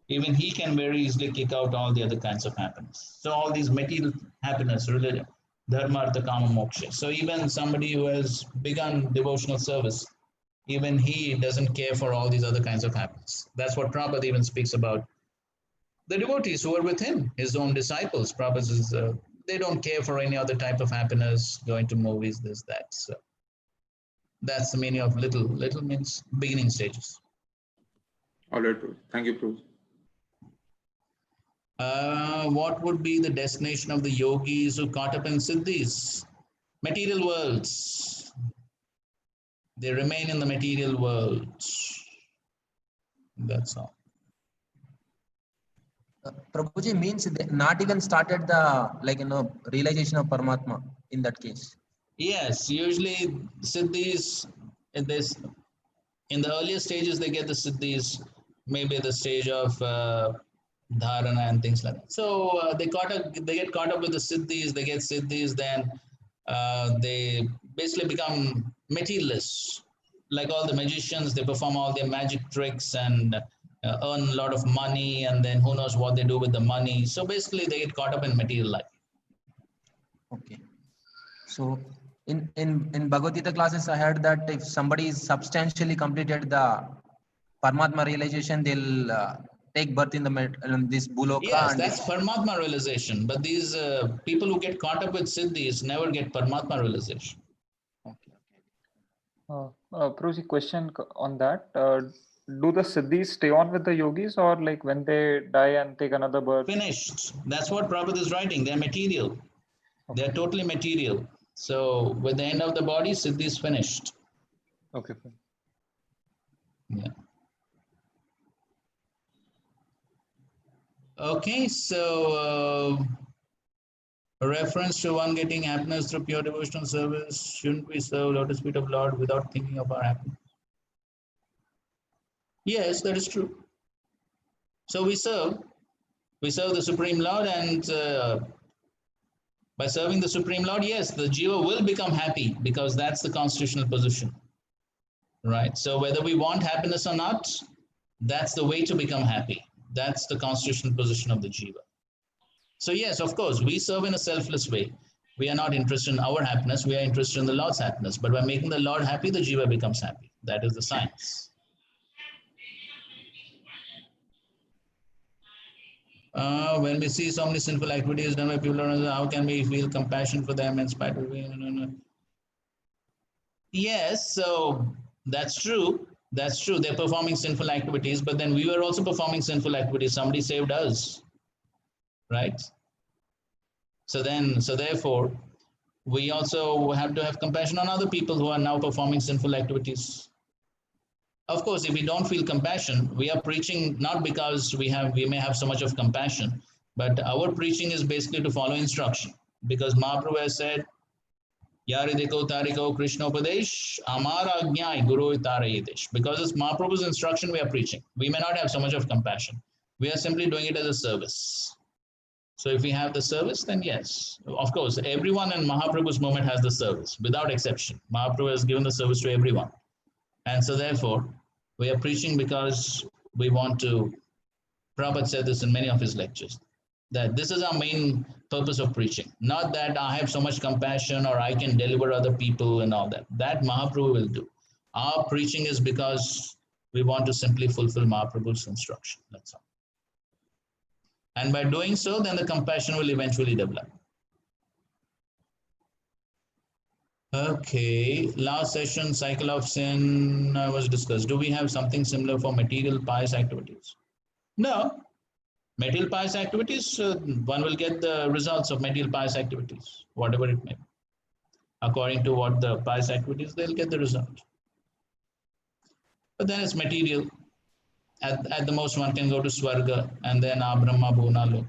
even he can very easily kick out all the other kinds of happiness. So all these material happiness, religion, dharma, artha, kama, moksha. So even somebody who has begun devotional service, even he doesn't care for all these other kinds of happiness. That's what Prabhupada even speaks about. The devotees who are with him, his own disciples, Prabhupada says, they don't care for any other type of happiness, going to movies, this, that. So that's the meaning of little. Little means beginning stages. All right, Prabhuji. Thank you, Prabhuji. What would be the destination of the yogis who caught up in siddhis? Material worlds. They remain in the material world. That's all. Prabhuji means they not even started the realization of Paramatma in that case. Yes, usually siddhis in the earlier stages they get the siddhis, maybe the stage of dharana and things like that. So they get caught up with the siddhis, they get siddhis, then they basically become materialists. Like all the magicians, they perform all their magic tricks and earn a lot of money, and then who knows what they do with the money. So basically they get caught up in material life. Okay. So in Bhagavad Gita classes, I heard that if somebody is substantially completed the Paramatma realization, they'll take birth in this Bhuloka. Yes, that's Paramatma realization. But these people who get caught up with siddhis never get Paramatma realization. Prabhuji, question on that. Do the siddhis stay on with the yogis, or like when they die and take another birth? Finished. That's what Prabhupada is writing. They're material. Okay. They're totally material. So with the end of the body, siddhi is finished. Okay. Yeah. Okay, so a reference to one getting happiness through pure devotional service. Shouldn't we serve lotus feet of Lord without thinking of our happiness? Yes, that is true. So we serve the Supreme Lord, and by serving the Supreme Lord, yes, the jiva will become happy because that's the constitutional position, right? So whether we want happiness or not, that's the way to become happy. That's the constitutional position of the jiva. So yes, of course, we serve in a selfless way. We are not interested in our happiness. We are interested in the Lord's happiness. But by making the Lord happy, the jiva becomes happy. That is the science. When we see so many sinful activities done by people, how can we feel compassion for them in spite of it? Yes, so that's true. That's true. They're performing sinful activities, but then we were also performing sinful activities. Somebody saved us, right? So therefore, we also have to have compassion on other people who are now performing sinful activities. Of course, if we don't feel compassion, we are preaching not because we may have so much of compassion, but our preaching is basically to follow instruction. Because Mahaprabhu has said, Yaridiko Tariko Krishna Upadesh, Amara Ajnai Guru Tarayedesh. Because it's Mahaprabhu's instruction we are preaching. We may not have so much of compassion. We are simply doing it as a service. So if we have the service, then yes. Of course, everyone in Mahaprabhu's movement has the service, without exception. Mahaprabhu has given the service to everyone. And so therefore, we are preaching because we want to, Prabhupada said this in many of his lectures, that this is our main purpose of preaching. Not that I have so much compassion or I can deliver other people and all that. That Mahaprabhu will do. Our preaching is because we want to simply fulfill Mahaprabhu's instruction. That's all. And by doing so, then the compassion will eventually develop. Okay, last session, cycle of sin was discussed. Do we have something similar for material pious activities? No. Material pious activities, one will get the results of material pious activities, whatever it may be. According to what the pious activities, they'll get the result. But then it's material. At the most, one can go to Swarga and then Abrahma Bhunalo.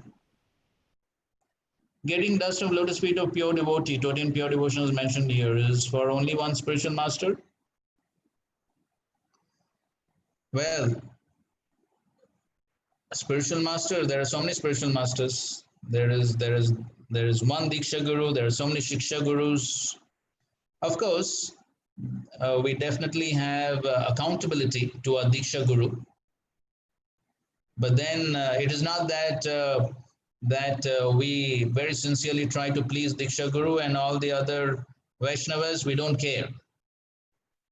Getting dust of lotus feet of pure devotee, totally in pure devotion is mentioned here, is for only one spiritual master. Well, a spiritual master, there are so many spiritual masters. There is one Diksha Guru, there are so many Shiksha Gurus. Of course, we definitely have accountability to our Diksha Guru. But then it is not that we very sincerely try to please Diksha Guru and all the other Vaishnavas, we don't care.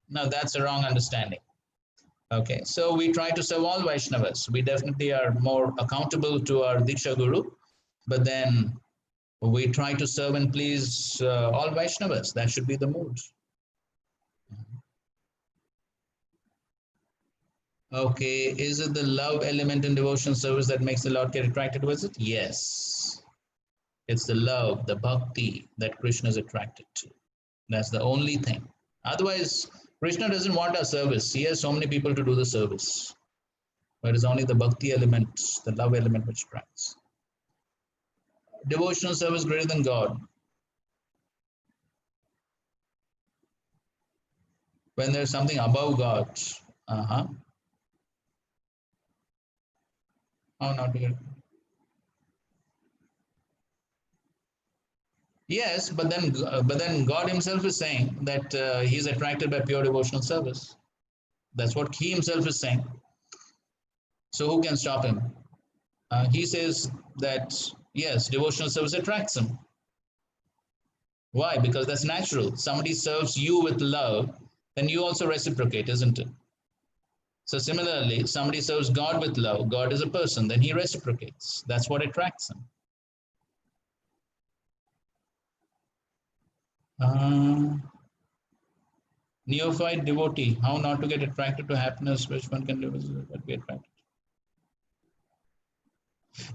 No, that's a wrong understanding. Okay, so we try to serve all Vaishnavas. We definitely are more accountable to our Diksha Guru, but then we try to serve and please all Vaishnavas. That should be the mood. Okay, is it the love element in devotional service that makes the Lord get attracted towards it? Yes. It's the love, the bhakti that Krishna is attracted to. That's the only thing. Otherwise, Krishna doesn't want our service. He has so many people to do the service. But it's only the bhakti element, the love element which attracts. Devotional service greater than God. When there's something above God. How not to get? Yes, but then God himself is saying that he's attracted by pure devotional service. That's what he himself is saying. So who can stop him? He says that, yes, devotional service attracts him. Why? Because that's natural. Somebody serves you with love, then you also reciprocate, isn't it? So similarly, somebody serves God with love. God is a person, then he reciprocates. That's what attracts him. Neophyte devotee, how not to get attracted to happiness, which one can live but be attracted?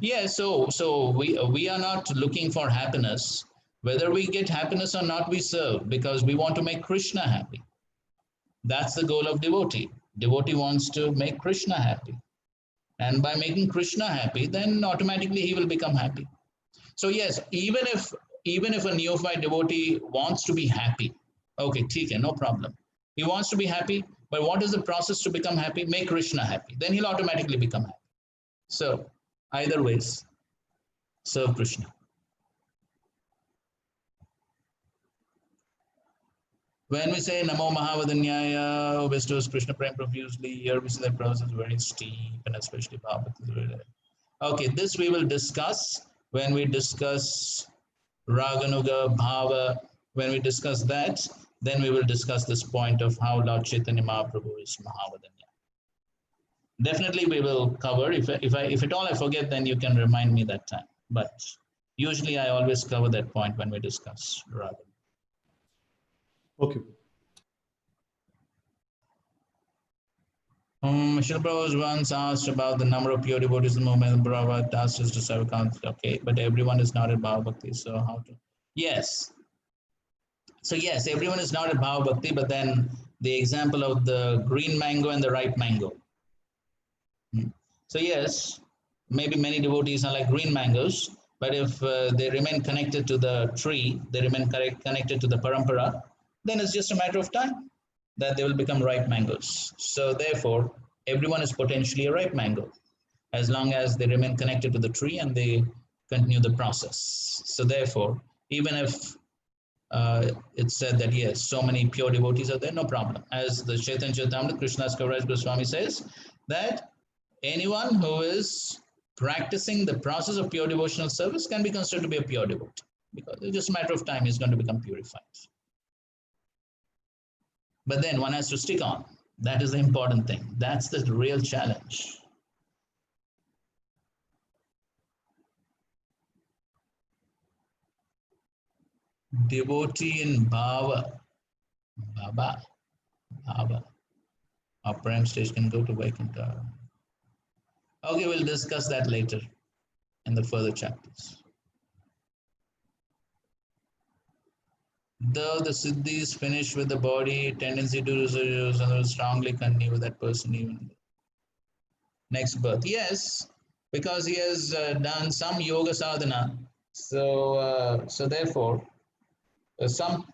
Yeah, so we are not looking for happiness. Whether we get happiness or not, we serve because we want to make Krishna happy. That's the goal of devotee. Devotee wants to make Krishna happy. And by making Krishna happy, then automatically he will become happy. So yes, even if a neophyte devotee wants to be happy, okay, theek, no problem. He wants to be happy, but what is the process to become happy? Make Krishna happy. Then he'll automatically become happy. So either ways, serve Krishna. When we say Namo Mahavadanyaya, who bestows Krishna Prem profusely, here we say the process is very steep and especially Bhakti is very. Okay, this we will discuss when we discuss Raganuga, Bhava. When we discuss that, then we will discuss this point of how Lord Chaitanya Mahaprabhu is Mahavadanya. Definitely we will cover. If at all I forget, then you can remind me that time. But usually I always cover that point when we discuss Raganuga. Okay. Srila Prabhupada was once asked about the number of pure devotees in the movement. Prabhupada asked us to serve count. Okay, but everyone is not at Bhava Bhakti, so how to? Yes. So yes, everyone is not at Bhava Bhakti, but then the example of the green mango and the ripe mango. So yes, maybe many devotees are like green mangoes, but if they remain connected to the tree, they remain connected to the parampara, then it's just a matter of time that they will become ripe mangoes. So therefore, everyone is potentially a ripe mango, as long as they remain connected to the tree and they continue the process. So therefore, even if it's said that yes, so many pure devotees are there, no problem. As the Chaitanya Charitamrita, Krishnadas Kaviraj Goswami says that anyone who is practicing the process of pure devotional service can be considered to be a pure devotee, because it's just a matter of time he's going to become purified. But then one has to stick on. That is the important thing. That's the real challenge. devotee in Bhava. Baba. Bhava. Our prime stage can go to Vaikuntha. Okay, we'll discuss that later in the further chapters. Though the siddhis finish with the body, tendency to strongly continue with that person even next birth. Yes, because he has done some yoga sadhana. So therefore, some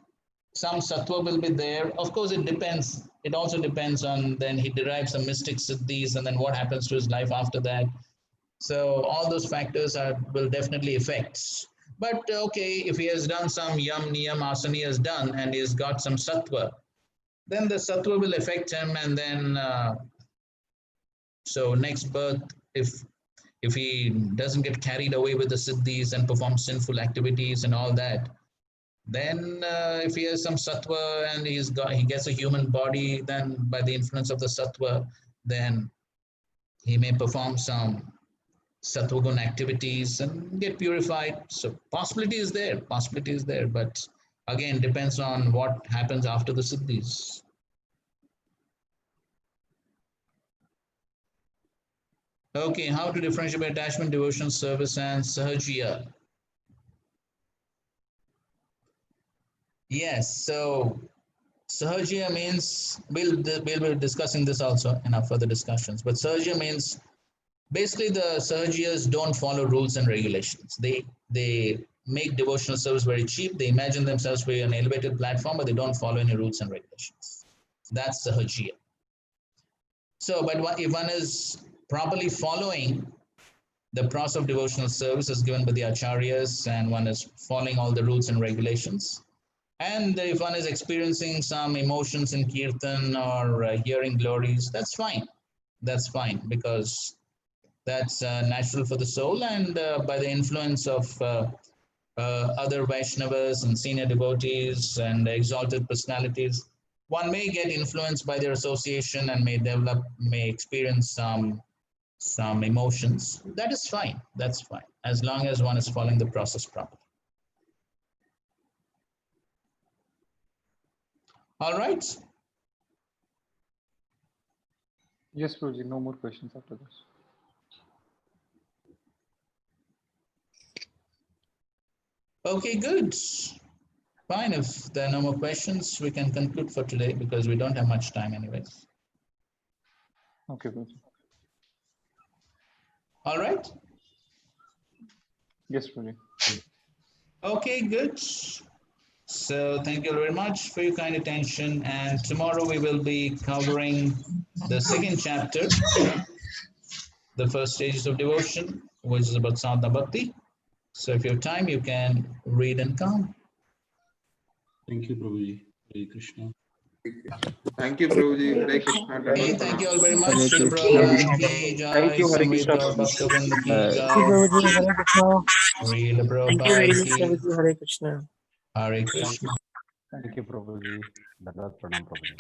sattva will be there. Of course, it depends. It also depends on then he derives some mystic siddhis and then what happens to his life after that. So all those factors will definitely affect. But okay, if he has done some yam, niyam, asana he has done and he's got some sattva, then the sattva will affect him, and then so next birth, if he doesn't get carried away with the siddhis and perform sinful activities and all that, then if he has some sattva and he gets a human body, then by the influence of the sattva, then he may perform some sattva-gun activities and get purified. So possibility is there, but again depends on what happens after the siddhis. Okay, how to differentiate attachment, devotion, service, and sahajiya? Yes, so sahajiya means, we'll be discussing this also in our further discussions, but sahajiya means basically the sahajiyas don't follow rules and regulations. They make devotional service very cheap. They imagine themselves to be an elevated platform, but they don't follow any rules and regulations. That's sahajiya. So, but if one is properly following the process of devotional service as given by the acharyas, and one is following all the rules and regulations, and if one is experiencing some emotions in kirtan or hearing glories, that's fine. That's fine, because that's natural for the soul, and by the influence of other Vaishnavas and senior devotees and exalted personalities, one may get influenced by their association and may experience some emotions. That is fine. That's fine, as long as one is following the process properly. All right. Yes, Prabhuji, no more questions after this. Okay, good. Fine. If there are no more questions, we can conclude for today because we don't have much time anyways. Okay, Prabhuji. All right. Yes, Prabhuji. Okay, good. So thank you very much for your kind attention. And tomorrow we will be covering the second chapter, the first stages of devotion, which is about sadhana bhakti. So if you have time, you can read and come. Thank you, Prabhuji. Hare Krishna. Thank you, Prabhuji. Hare Krishna. Okay, thank you all very much. Hare Srila Krishna. Prabhupada ki jai, Thank you, Hare Samved Krishna. Gaur Bhaktivinoda ki Thank jai, you, Prabhuji. Hare Krishna. Srila Thank you very Prabhupada much, ki Prabhuji. Hare Krishna. Hare Krishna. Thank you, Prabhuji. Dandavat Pranam, Prabhuji.